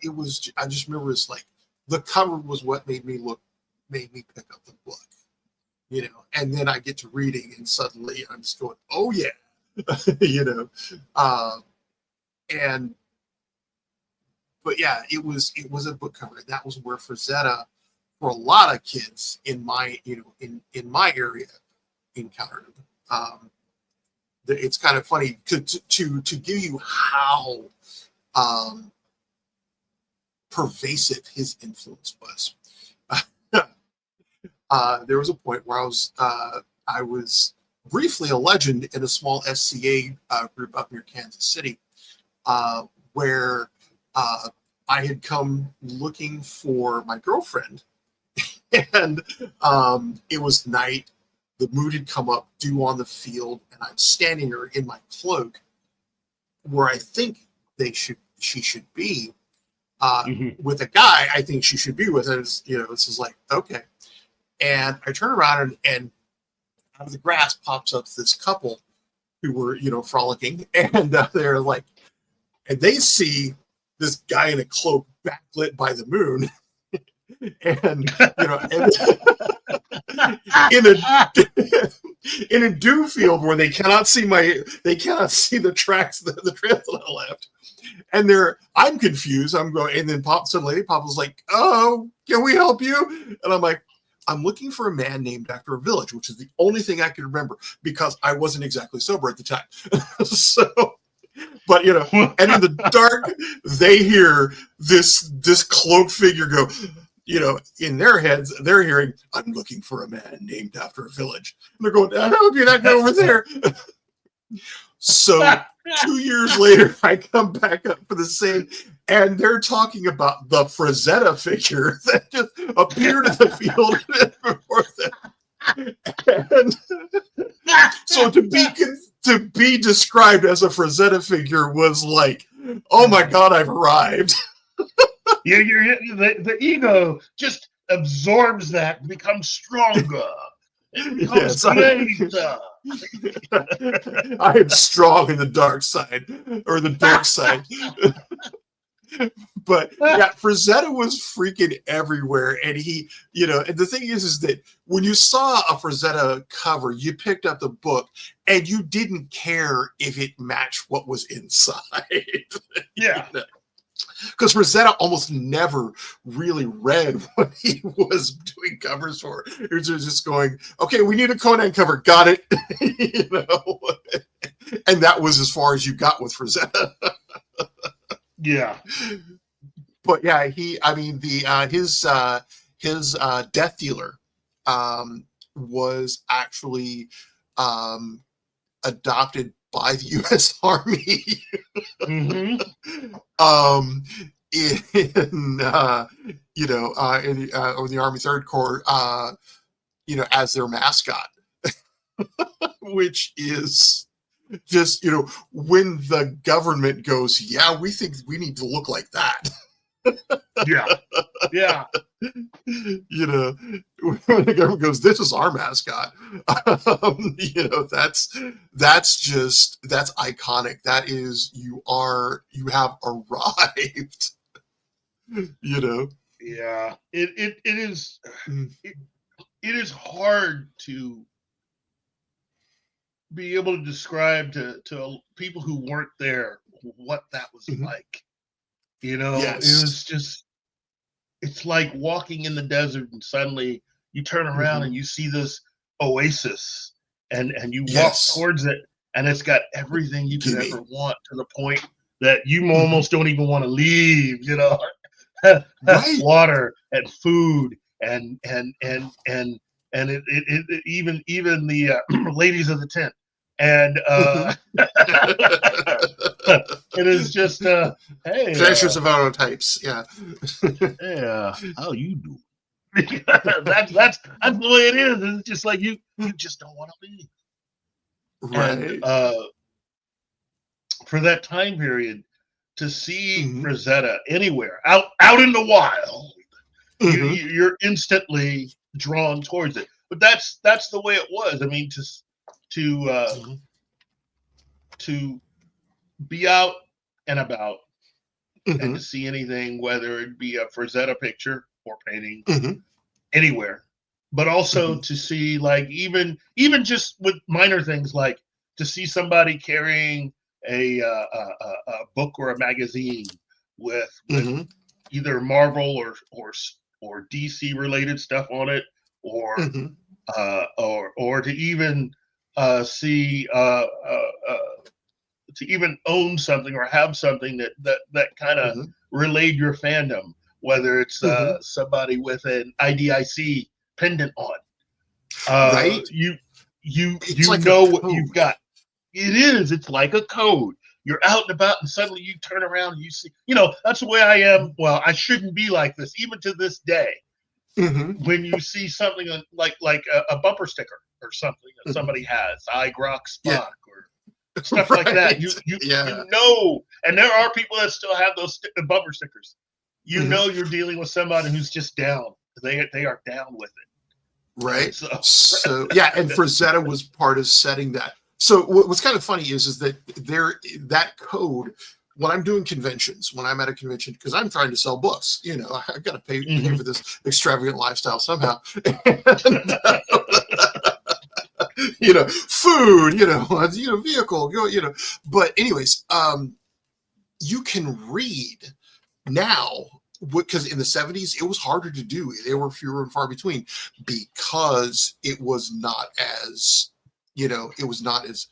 it was, I just remember it's like the cover was what made me pick up the book, and then I get to reading and suddenly I'm just going, oh yeah, but yeah, it was a book cover, and that was where Frazetta, for a lot of kids in my in my area, encountered him. It's kind of funny to give you how pervasive his influence was. There was a point where I was briefly a legend in a small SCA group up near Kansas City, where I had come looking for my girlfriend, and it was night. The mood had come up, dew on the field, and I'm standing there in my cloak where I think she should be with a guy I think she should be with. And this is like, okay. And I turn around and out of the grass pops up this couple who were, frolicking, and they're like, and they see this guy in a cloak backlit by the moon. And in a dew field where they cannot see the tracks, the trails that I left, and I'm confused. I'm going, and then Pop was like, "Oh, can we help you?" And I'm like, "I'm looking for a man named after a village," which is the only thing I could remember because I wasn't exactly sober at the time. So, but and in the dark, they hear this cloaked figure go. In their heads, they're hearing, "I'm looking for a man named after a village." And they're going, "That would be that guy over there." So 2 years later, I come back up for the same, and they're talking about the Frazetta figure that just appeared in the field before them. And so to be described as a Frazetta figure was like, oh my God, I've arrived. The ego just absorbs that and becomes stronger. It becomes greater. I am strong in the dark side, or the dark side. But yeah, Frazetta was freaking everywhere, and he, and the thing is that when you saw a Frazetta cover, you picked up the book, and you didn't care if it matched what was inside. Yeah. Because Frazetta almost never really read what he was doing covers for. He was just going, okay, we need a Conan cover. Got it. And that was as far as you got with Frazetta. Yeah. But yeah, his Death Dealer was actually adopted by the U.S. Army. Mm-hmm. In the Army Third Corps, as their mascot, which is Just, when the government goes, yeah, we think we need to look like that. Yeah. Yeah. When the government goes, this is our mascot. That's iconic. That is, you have arrived. Yeah. It is. It is hard to be able to describe to people who weren't there what that was like. Yes. It was just, it's like walking in the desert and suddenly you turn around and you see this oasis and you walk towards it and it's got everything you could ever want, to the point that you almost don't even want to leave, Right. Water and food and it even the ladies of the tent. And it is just hey, treasures of our types. Yeah. Yeah, how you do? that's the way it is. It's just like you just don't want to leave. Right. And for that time period, to see Frazetta anywhere out in the wild, you're instantly drawn towards it. But that's the way it was. I mean, to be out and about and to see anything, whether it be a Frazetta picture or painting, anywhere, but also to see, like, even just with minor things, like to see somebody carrying a book or a magazine with either Marvel or DC related stuff on it, or to even see to even own something or have something that kind of relayed your fandom, whether it's somebody with an IDIC pendant on. Right. It's like what you've got. It's like a code. You're out and about and suddenly you turn around and you see, that's the way I am. Well, I shouldn't be like this, even to this day. When you see something like a bumper sticker or something that somebody has, I grok Spock or stuff like that, you and there are people that still have those bumper stickers. You're dealing with somebody who's just down. They are down with it. Right. So yeah, and Frazetta was part of setting that. So what's kind of funny is that that code, when I'm doing conventions, when I'm at a convention, because I'm trying to sell books, I've got to pay for this extravagant lifestyle somehow. And, food, vehicle, But anyways, you can read now, because in the 70s, it was harder to do. There were fewer and far between, because it was not as, it was not as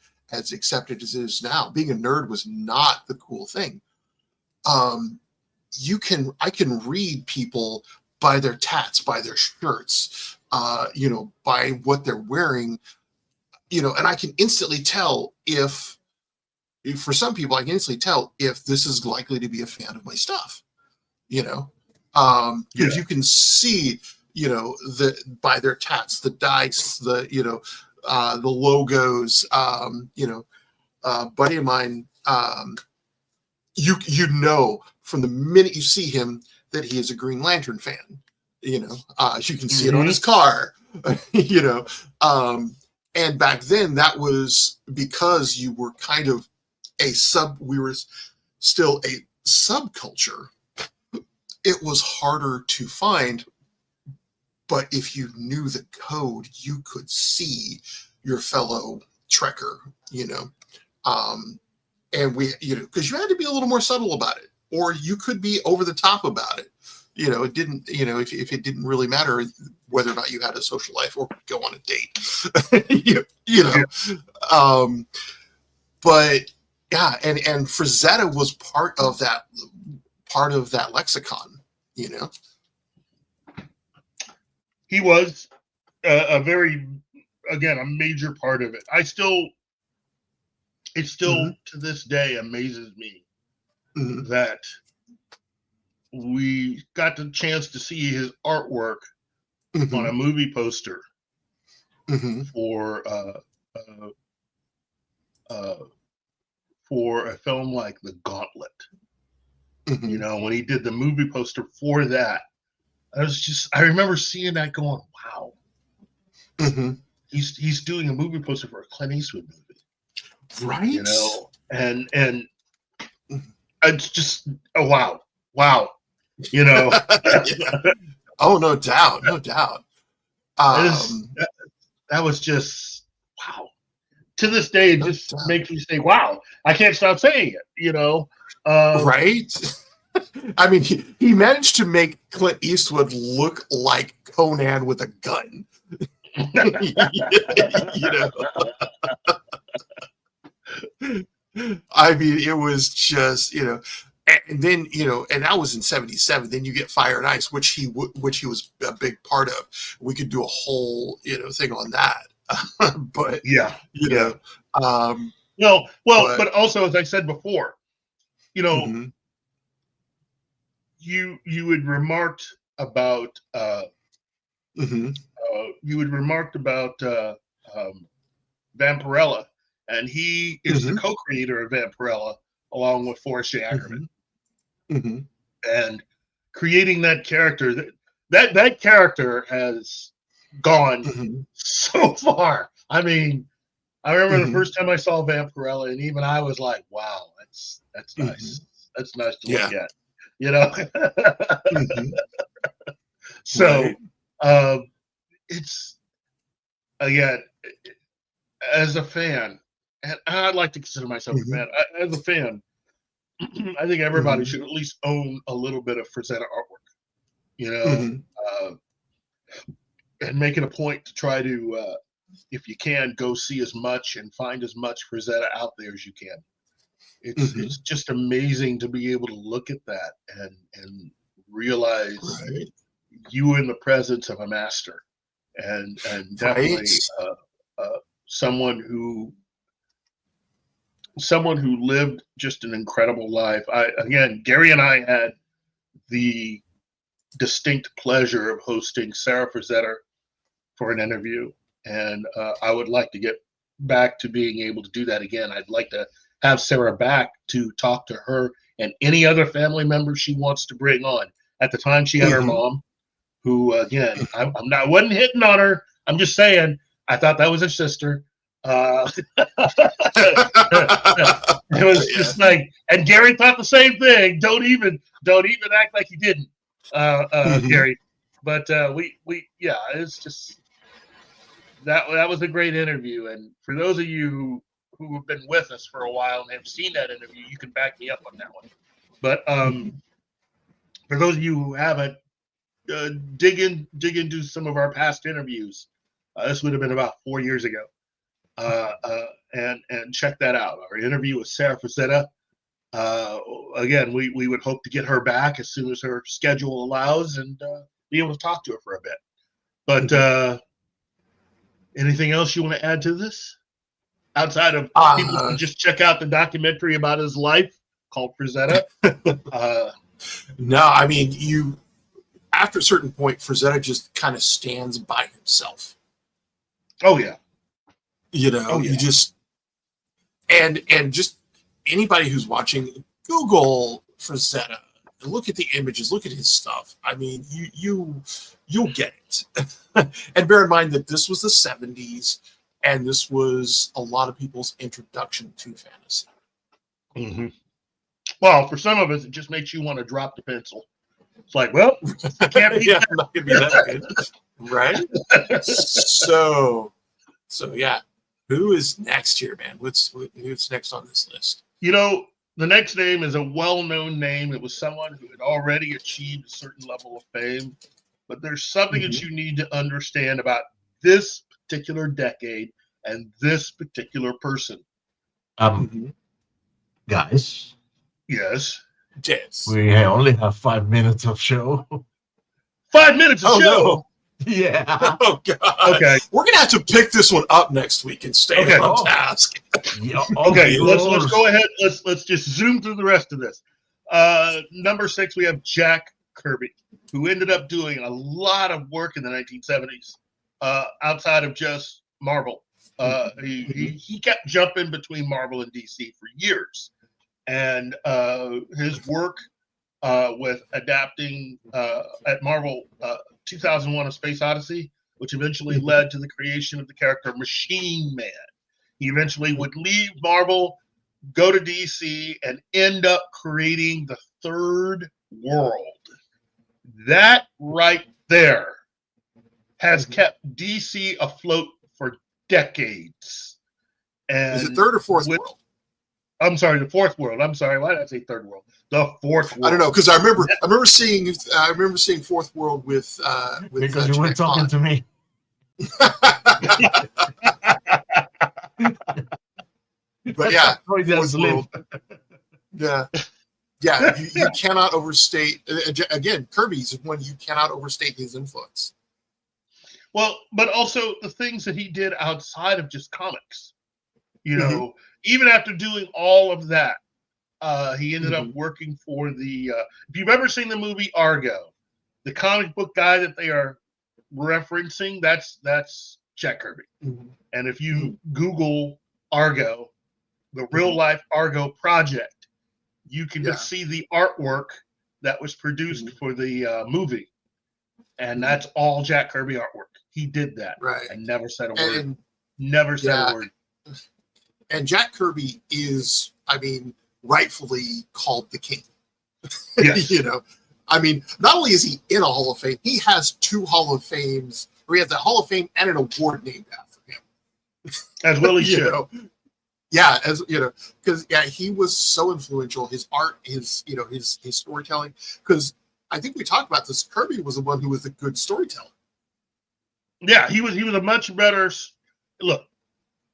accepted as it is now. Being a nerd was not the cool thing. I can read people by their tats, by their shirts, by what they're wearing, and I can instantly tell if for some people, I can instantly tell if this is likely to be a fan of my stuff, because you can see, by their tats, the dice, the logos, buddy of mine, you from the minute you see him that he is a Green Lantern fan. You can see it on his car. And back then that was because you were kind of we were still a subculture. It was harder to find, but if you knew the code, you could see your fellow Trekker, and we, because you had to be a little more subtle about it, or you could be over the top about it. It didn't, if it didn't really matter whether or not you had a social life or go on a date, but yeah, and Frazetta was part of that lexicon, He was a major part of it. It still to this day amazes me that we got the chance to see his artwork on a movie poster for for a film like The Gauntlet. Mhm. You know, when he did the movie poster for that, I remember seeing that going, wow, Mhm. he's doing a movie poster for a Clint Eastwood movie. Right? You know, and it's just, oh, wow, you know. Yeah. Oh, no doubt, no doubt. That was just, wow. To this day, it No just doubt. makes me say, wow, I can't stop saying it, you know. Right? I mean, he managed to make Clint Eastwood look like Conan with a gun. You know? I mean, it was just, you know, and then, you know, and that was in '77. Then you get Fire and Ice, which he was a big part of. We could do a whole, you know, thing on that. But Yeah, you know, but also, as I said before, you know, mhm. you had remarked about Mhm. Vampirella, and he is the Mhm. co-creator of Vampirella along with Forrest J. Ackerman. Mhm. And creating that character, that character has gone Mhm. so far. I mean, I remember the Mhm. first time I saw Vampirella, and even I was like, wow, that's nice. Mhm. That's nice to Yeah. look at, you know. Mhm. So Right. it's, again, as a fan, and I'd like to consider myself a Mhm. fan. As a fan, I think everybody Mhm. should at least own a little bit of Frazetta artwork, you know, Mhm. and make it a point to try to, if you can, go see as much and find as much Frazetta out there as you can. Mhm. It's just amazing to be able to look at that and realize Right. you were in the presence of a master, and Right. definitely uh, someone who lived just an incredible life. Again, Gary and I had the distinct pleasure of hosting Sarah Frazetta for an interview, and I would like to get back to being able to do that again. I'd like to have Sarah back to talk to her and any other family member she wants to bring on. At the time, she had her Mhm. mom, who, again, I wasn't hitting on her. I'm just saying, I thought that was her sister. It was Yeah. just like, and Gary thought the same thing. Don't even act like you didn't, Mhm. Gary. But yeah, it's just that was a great interview. And for those of you who have been with us for a while and have seen that interview, you can back me up on that one. But for those of you who haven't, dig into some of our past interviews. This would have been about 4 years ago. And check that out. Our interview with Sarah Frazetta. Again, we would hope to get her back as soon as her schedule allows and be able to talk to her for a bit. But anything else you want to add to this? Outside of people should just check out the documentary about his life called Frazetta. No, I mean, after a certain point, Frazetta just kind of stands by himself. Oh yeah. You know, you just and just anybody who's watching, Google Frazetta, look at the images, look at his stuff. I mean, you'll get it. And bear in mind that this was the '70s, and this was a lot of people's introduction to fantasy. Mm-hmm. Well, for some of us, it just makes you want to drop the pencil. It's like, well, I can't be I'm not gonna be that good, right? So yeah. Who is next here, man? Who's next on this list? You know, the next name is a well-known name. It was someone who had already achieved a certain level of fame, but there's something that you need to understand about this particular decade and this particular person. Guys. Yes. Yes. We only have 5 minutes of show. 5 minutes of show. No. Yeah. Oh God. Okay. We're gonna have to pick this one up next week and stay on task. Yeah, okay. Let's go ahead. Let's just zoom through the rest of this. Number 6, we have Jack Kirby, who ended up doing a lot of work in the 1970s, outside of just Marvel. He kept jumping between Marvel and DC for years, and his work with adapting at Marvel 2001: A Space Odyssey, which eventually led to the creation of the character Machine Man. He eventually would leave Marvel, go to DC, and end up creating the Third World. That right there has kept DC afloat for decades. And is it Third or Fourth World? I'm sorry, the Fourth World. I'm sorry, why did I say Third World? The Fourth World. I don't know, because I remember seeing Fourth World with because you weren't talking to me. But yeah, Fourth World. Yeah, you cannot overstate. Again, Kirby's one you cannot overstate his influence. Well, but also the things that he did outside of just comics. You know, even after doing all of that, he ended up working for the. If you've ever seen the movie Argo, the comic book guy that they are referencing, that's Jack Kirby. And if you Google Argo, the real life Argo project, you can just see the artwork that was produced for the movie, and that's all Jack Kirby artwork. He did that, right? And never said a word. Never said a word. And Jack Kirby is, I mean, rightfully called the king. Yes. You know, I mean, not only is he in a Hall of Fame, he has 2 Hall of Fames, or he has a Hall of Fame and an award named after him. As well he should. Know? Yeah, as you know, because he was so influential. His art, his storytelling. Because I think we talked about this. Kirby was the one who was a good storyteller. Yeah, he was a much better. Look,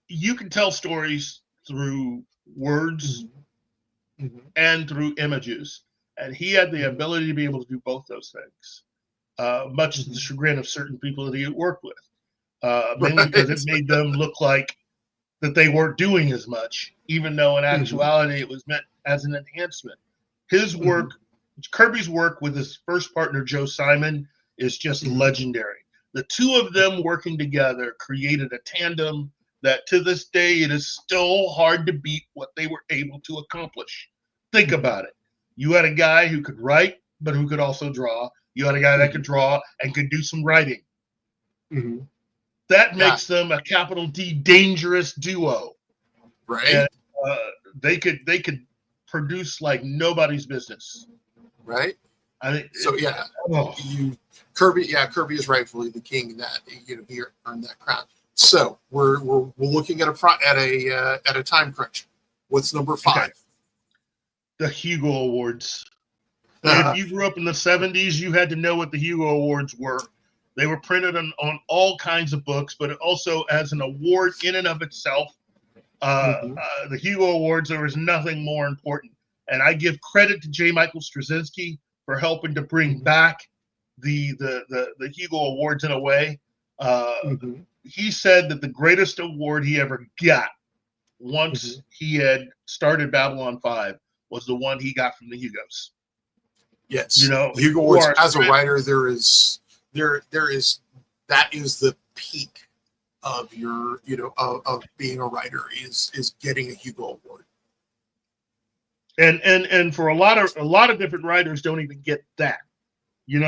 you can tell stories through words and through images, and he had the ability to be able to do both those things. Much to the chagrin of certain people that he had worked with, mainly because it made them look like that they weren't doing as much, even though in actuality it was meant as an enhancement. His work, Kirby's work with his first partner Joe Simon, is just legendary. The two of them working together created a tandem that to this day it is still hard to beat what they were able to accomplish. Think about it. You had a guy who could write, but who could also draw. You had a guy that could draw and could do some writing. That makes them a capital D dangerous duo. Right. And, they could produce like nobody's business. Right. I mean, so Kirby is rightfully the king that he earned that crown. So we're looking at a time crunch. What's number 5? Okay. The Hugo Awards. If you grew up in the 70s, you had to know what the Hugo Awards were. They were printed on all kinds of books, but also as an award in and of itself. The Hugo Awards, there was nothing more important. And I give credit to J. Michael Straczynski for helping to bring back the Hugo Awards in a way. He said that the greatest award he ever got once he had started Babylon 5 was the one he got from the Hugos. Yes. Hugo Awards, as a writer, there is that is the peak of your of being a writer is getting a Hugo Award. And for a lot of different writers don't even get that. You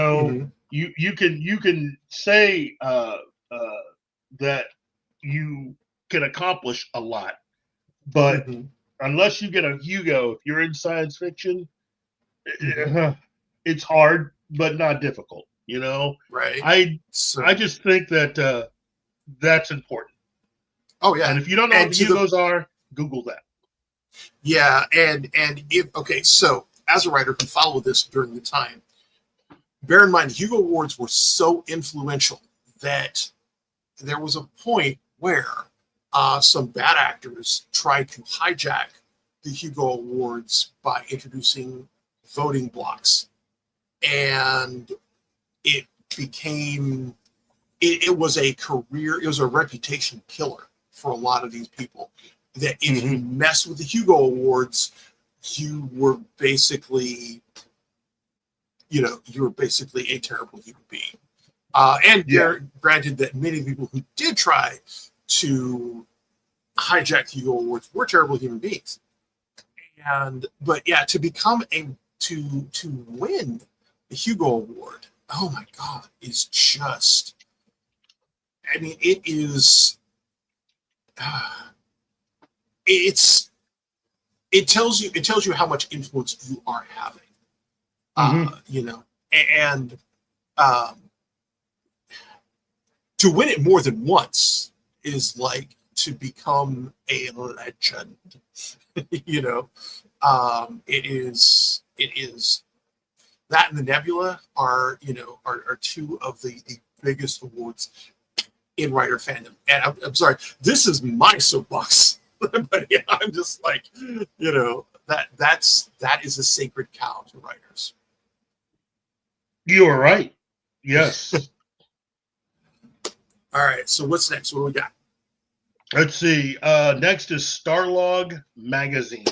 can say that you can accomplish a lot, but unless you get a Hugo, if you're in science fiction, it's hard but not difficult. Right. I just think that that's important. Oh yeah. And if you don't know what the Hugos are, Google that. Yeah, and so as a writer who followed this during the time, bear in mind Hugo Awards were so influential that there was a point where some bad actors tried to hijack the Hugo Awards by introducing voting blocks, and it became it was a reputation killer for a lot of these people. That if you mess with the Hugo Awards, you were basically a terrible human being. Granted that many people who did try to hijack the Hugo Awards. We're terrible human beings. But yeah, to win the Hugo Award, oh my God, is just, I mean, it is, it tells you how much influence you are having, you know, and to win it more than once is like to become a legend. You know, it is that and the Nebula are, you know, are two of the biggest awards in writer fandom. And I'm sorry, this is my soapbox, but yeah, I'm just like, you know, that is a sacred cow to writers. You are right. Yes. All right, so what's next? What do we got? Let's see. Next is Starlog Magazine.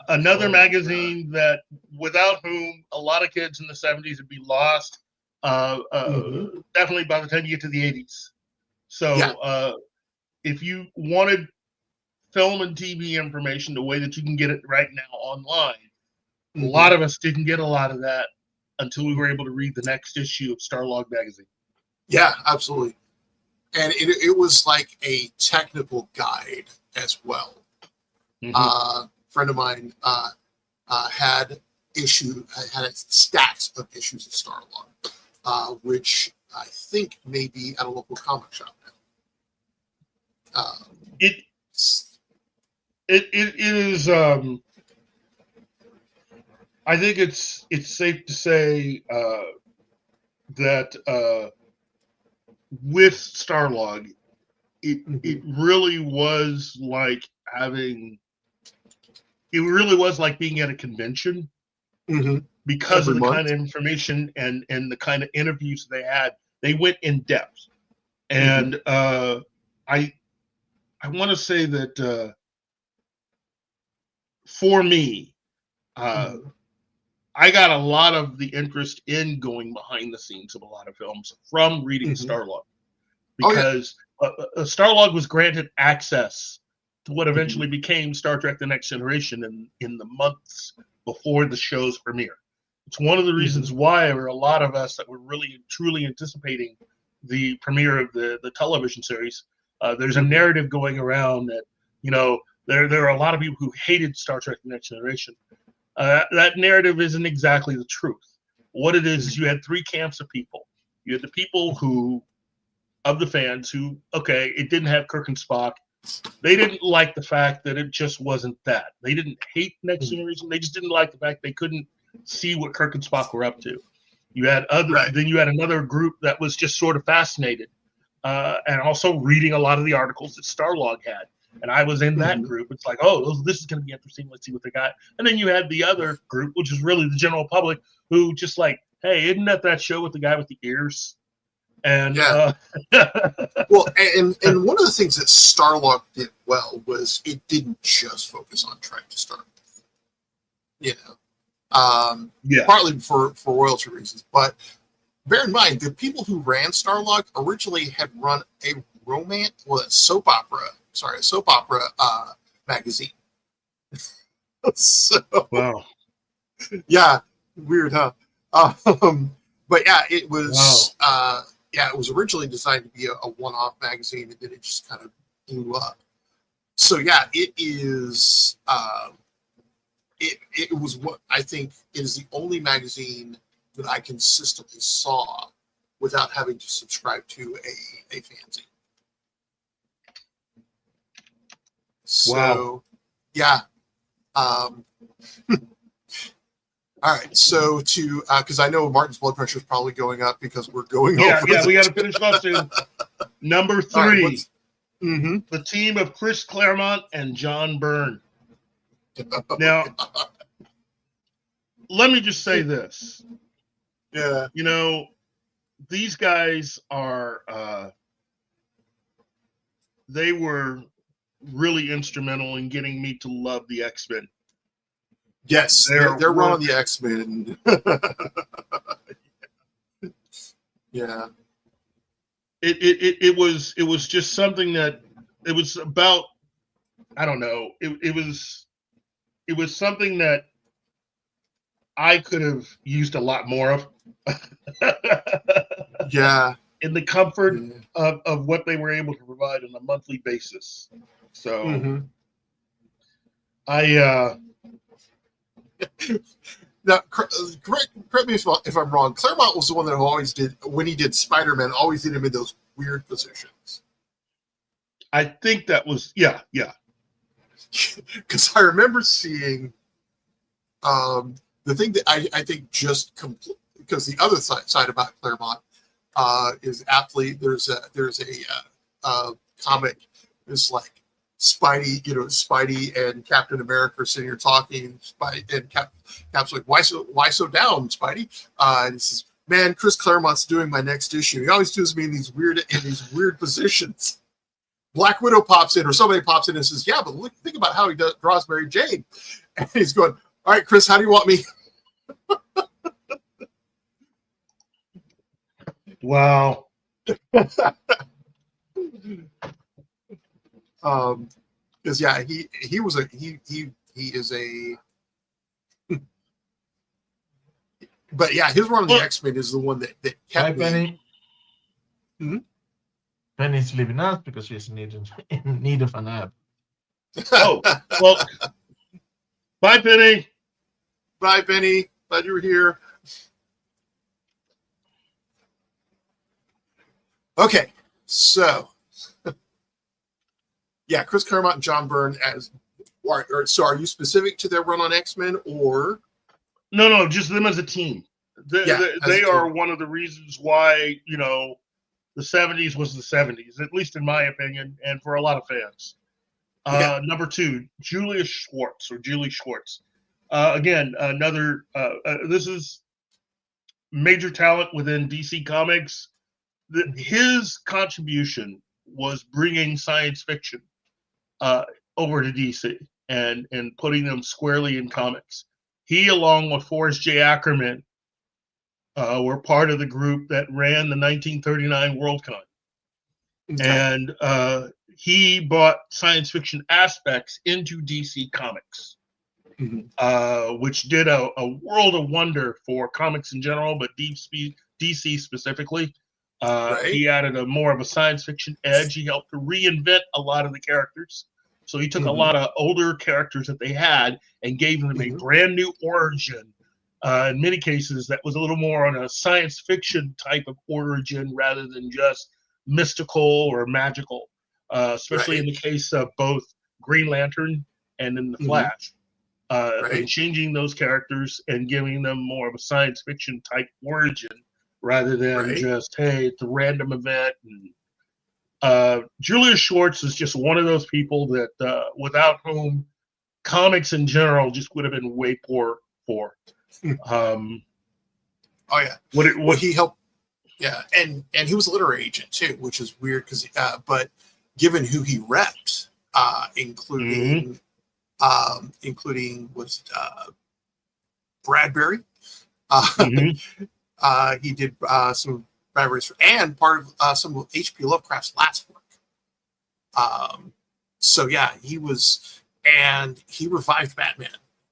Another magazine that, without whom a lot of kids in the 70s would be lost. Definitely by the time you get to the 80s. So if you wanted film and TV information the way that you can get it right now online, a lot of us didn't get a lot of that until we were able to read the next issue of Starlog Magazine. Yeah, absolutely. And it was like a technical guide as well. Friend of mine had stacks of issues of Starlog, which I think may be at a local comic shop now. It is. I think it's safe to say that with Starlog, it really was like being at a convention because of the kind of information and the kind of interviews they had. They went in depth, and I want to say that for me, I got a lot of the interest in going behind the scenes of a lot of films from reading Starlog, because Starlog was granted access to what eventually became Star Trek: The Next Generation in the months before the show's premiere. It's one of the reasons why there were a lot of us that were really truly anticipating the premiere of the television series. There's a narrative going around that, you know, there are a lot of people who hated Star Trek: The Next Generation. That narrative isn't exactly the truth. What it is you had three camps of people. You had the people of the fans who, okay, it didn't have Kirk and Spock. They didn't like the fact that it just wasn't that. They didn't hate Next Generation. They just didn't like the fact they couldn't see what Kirk and Spock were up to. You had then you had another group that was just sort of fascinated, and also reading a lot of the articles that Starlog had. And I was in that group. It's like, oh, this is going to be interesting. Let's see what they got. And then you had the other group, which is really the general public, who just like, hey, isn't that show with the guy with the ears? And well, and one of the things that Starlog did well was it didn't just focus on Trek to start with, you know, partly for royalty reasons. But bear in mind, the people who ran Starlog originally had run a soap opera magazine. So, wow, yeah, weird, huh? But yeah, it was. It was originally designed to be a one-off magazine, and then it just kind of blew up. So yeah, it is. It was what I think it is the only magazine that I consistently saw without having to subscribe to a fanzine. So, yeah. All right, so because I know Martin's blood pressure is probably going up because we're going over. Yeah, we got to finish off soon. Number 3, the team of Chris Claremont and John Byrne. Now, let me just say this. Yeah. You know, these guys are, they were really instrumental in getting me to love the X-Men. Yes, they're running the X-Men. Yeah. it was just something that it was about. I don't know. It was something that I could have used a lot more of. Yeah. In the comfort of what they were able to provide on a monthly basis. So I now correct me if I'm wrong. Claremont was the one that always did, when he did Spider-Man, always did him in those weird positions. I think that was yeah. Because I remember seeing the thing that I think just because the other side about Claremont is aptly there's a comic. It's like Spidey and Captain America are sitting here talking. Spidey and Cap's like, why so down, Spidey? And he says, man, Chris Claremont's doing my next issue. He always does me in these weird positions. Black Widow pops in, or somebody pops in and says, yeah, but look, think about how he draws Mary Jane. And he's going, all right, Chris, how do you want me? Wow. Because yeah, he is a but yeah, his run on the X-Men is the one that kept me. Penny. Mm-hmm. Penny's leaving us because she's in need of a nap. Oh, well, bye, Penny. Bye, Penny. Glad you were here. Okay, so yeah, Chris Claremont and John Byrne so are you specific to their run on X-Men or? No, just them as a team. They are one of the reasons why, the 70s was the 70s, at least in my opinion, and for a lot of fans. Number 2, Julie Schwartz. Again, another, this is major talent within DC Comics. His contribution was bringing science fiction over to DC and putting them squarely in comics. He, along with Forrest J. Ackerman, were part of the group that ran the 1939 Worldcon. Okay. And he brought science fiction aspects into DC Comics, which did a world of wonder for comics in general, but DC specifically. Right. He added more of a science fiction edge. He helped to reinvent a lot of the characters. So he took a lot of older characters that they had and gave them a brand new origin. In many cases, that was a little more on a science fiction type of origin rather than just mystical or magical, especially in the case of both Green Lantern and in The Flash. And changing those characters and giving them more of a science fiction type origin rather than just, hey, it's a random event. And Julia Schwartz is just one of those people that without whom comics in general just would have been way poor for. What he helped, and he was a literary agent too, which is weird because but given who he repped, including was Bradbury, he did some Bradbury's and part of some of H.P. Lovecraft's last work. So yeah, he was, and he revived Batman,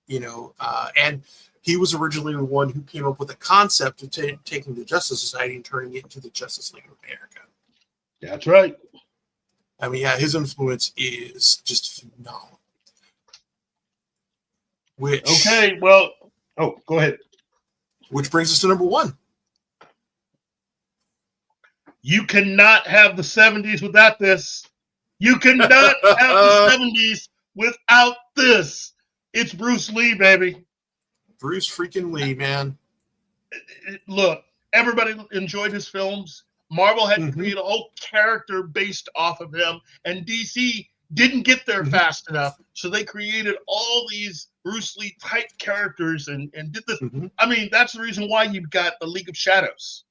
and he was originally the one who came up with the concept of taking the Justice Society and turning it into the Justice League of America. That's right. I mean, yeah, his influence is just phenomenal. Go ahead. Which brings us to number 1. You cannot have the 70s without this. You cannot have the 70s without this. It's Bruce Lee, baby. Bruce freaking Lee, man. Look, everybody enjoyed his films. Marvel had to create a whole character based off of him, and DC didn't get there fast enough, so they created all these Bruce Lee type characters and did this. I mean, that's the reason why you've got the League of Shadows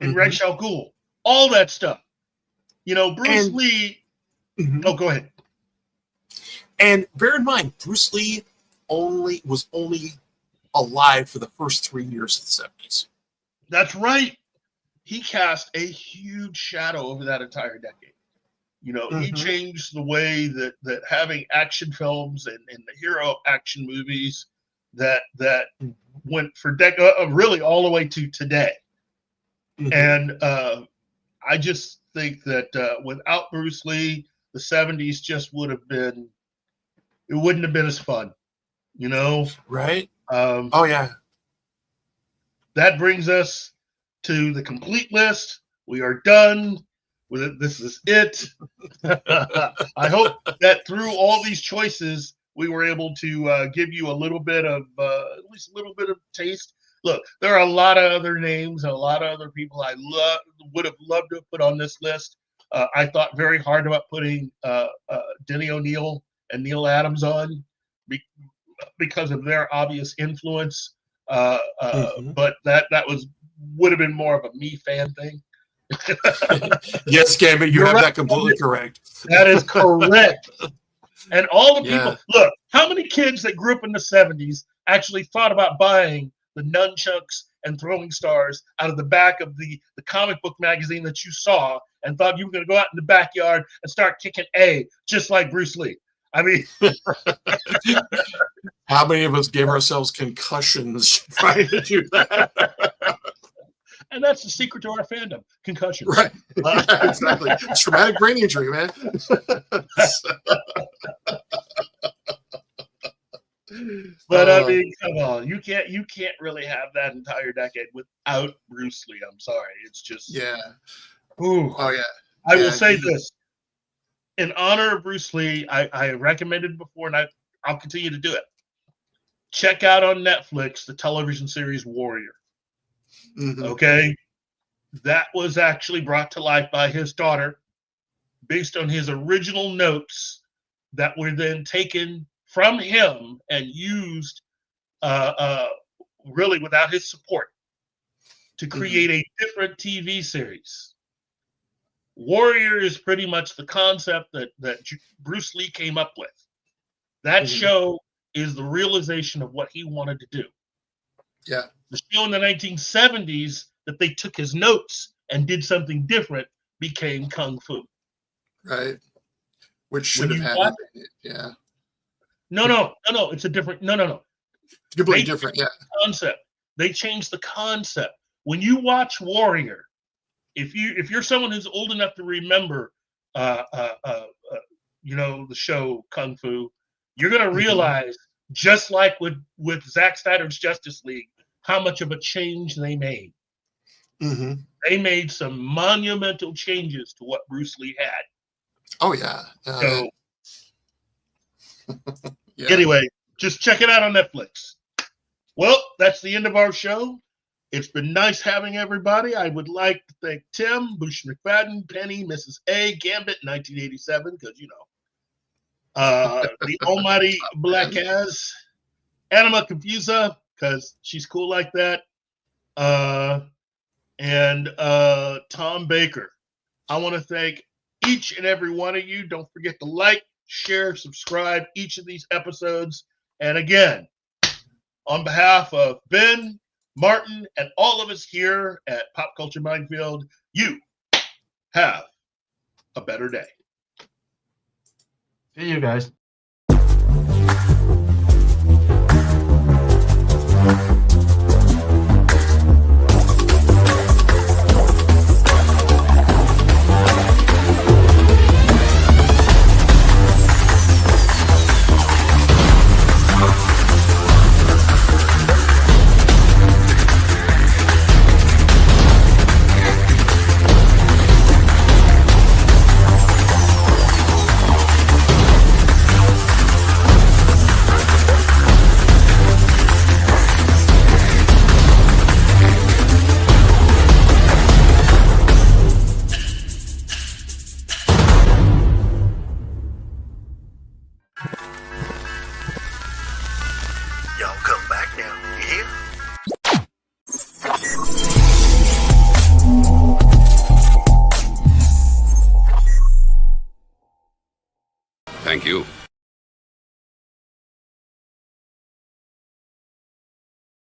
and Ra's al Ghul, all that stuff. Bruce Lee. Oh, go ahead. And bear in mind, Bruce Lee was only alive for the first 3 years of the 70s. That's right. he cast a huge shadow over that entire decade. You know, he changed the way that having action films and the hero action movies that went for really all the way to today. And I just think that without Bruce Lee, the 70s just wouldn't have been as fun, you know? Right. Oh yeah. That brings us to the complete list. We are done with it. This is it. I hope that through all these choices, we were able to give you a little bit of, at least a little bit of taste. Look, there are a lot of other names and a lot of other people I would have loved to have put on this list. I thought very hard about putting Denny O'Neil and Neil Adams on because of their obvious influence. But that would have been more of a me fan thing. Yes, Gambit, you have that completely correct. That is correct. And all the people, look, how many kids that grew up in the 70s actually thought about buying the nunchucks and throwing stars out of the back of the comic book magazine that you saw and thought you were going to go out in the backyard and start kicking A, just like Bruce Lee? I mean, how many of us gave ourselves concussions trying to do that? And that's the secret to our fandom: concussion. Right. Exactly. Traumatic brain injury, man. But I mean, come on, you can't really have that entire decade without Bruce Lee. I'm sorry, it's just Ooh. Oh yeah. I will say this. In honor of Bruce Lee, I recommended before, and I'll continue to do it. Check out on Netflix the television series Warrior. Okay? That was actually brought to life by his daughter based on his original notes that were then taken from him and used really without his support to create a different TV series. Warrior is pretty much the concept that Bruce Lee came up with. That show is the realization of what he wanted to do. Yeah. The show in the 1970s that they took his notes and did something different became Kung Fu. Right. Which should have happened. Yeah. No. It's a different. No. Completely different. Yeah. Concept. They changed the concept. When you watch Warrior, if you're someone who's old enough to remember, you know, the show Kung Fu, you're gonna realize, just like with Zack Snyder's Justice League, how much of a change they made. They made some monumental changes to what Bruce Lee had. Oh yeah. So anyway, just check it out on Netflix. Well, that's the end of our show. It's been nice having everybody. I would like to thank Tim, Bush McFadden, Penny, Mrs. A, Gambit, 1987, because, you know, the almighty Black Ass, Anima Confusa, because she's cool like that, and Tom Baker. I want to thank each and every one of you. Don't forget to like, share, subscribe each of these episodes. And again, on behalf of Ben, Martin, and all of us here at Pop Culture Minefield, you have a better day. See you guys. Y'all come back now, you hear? Thank you.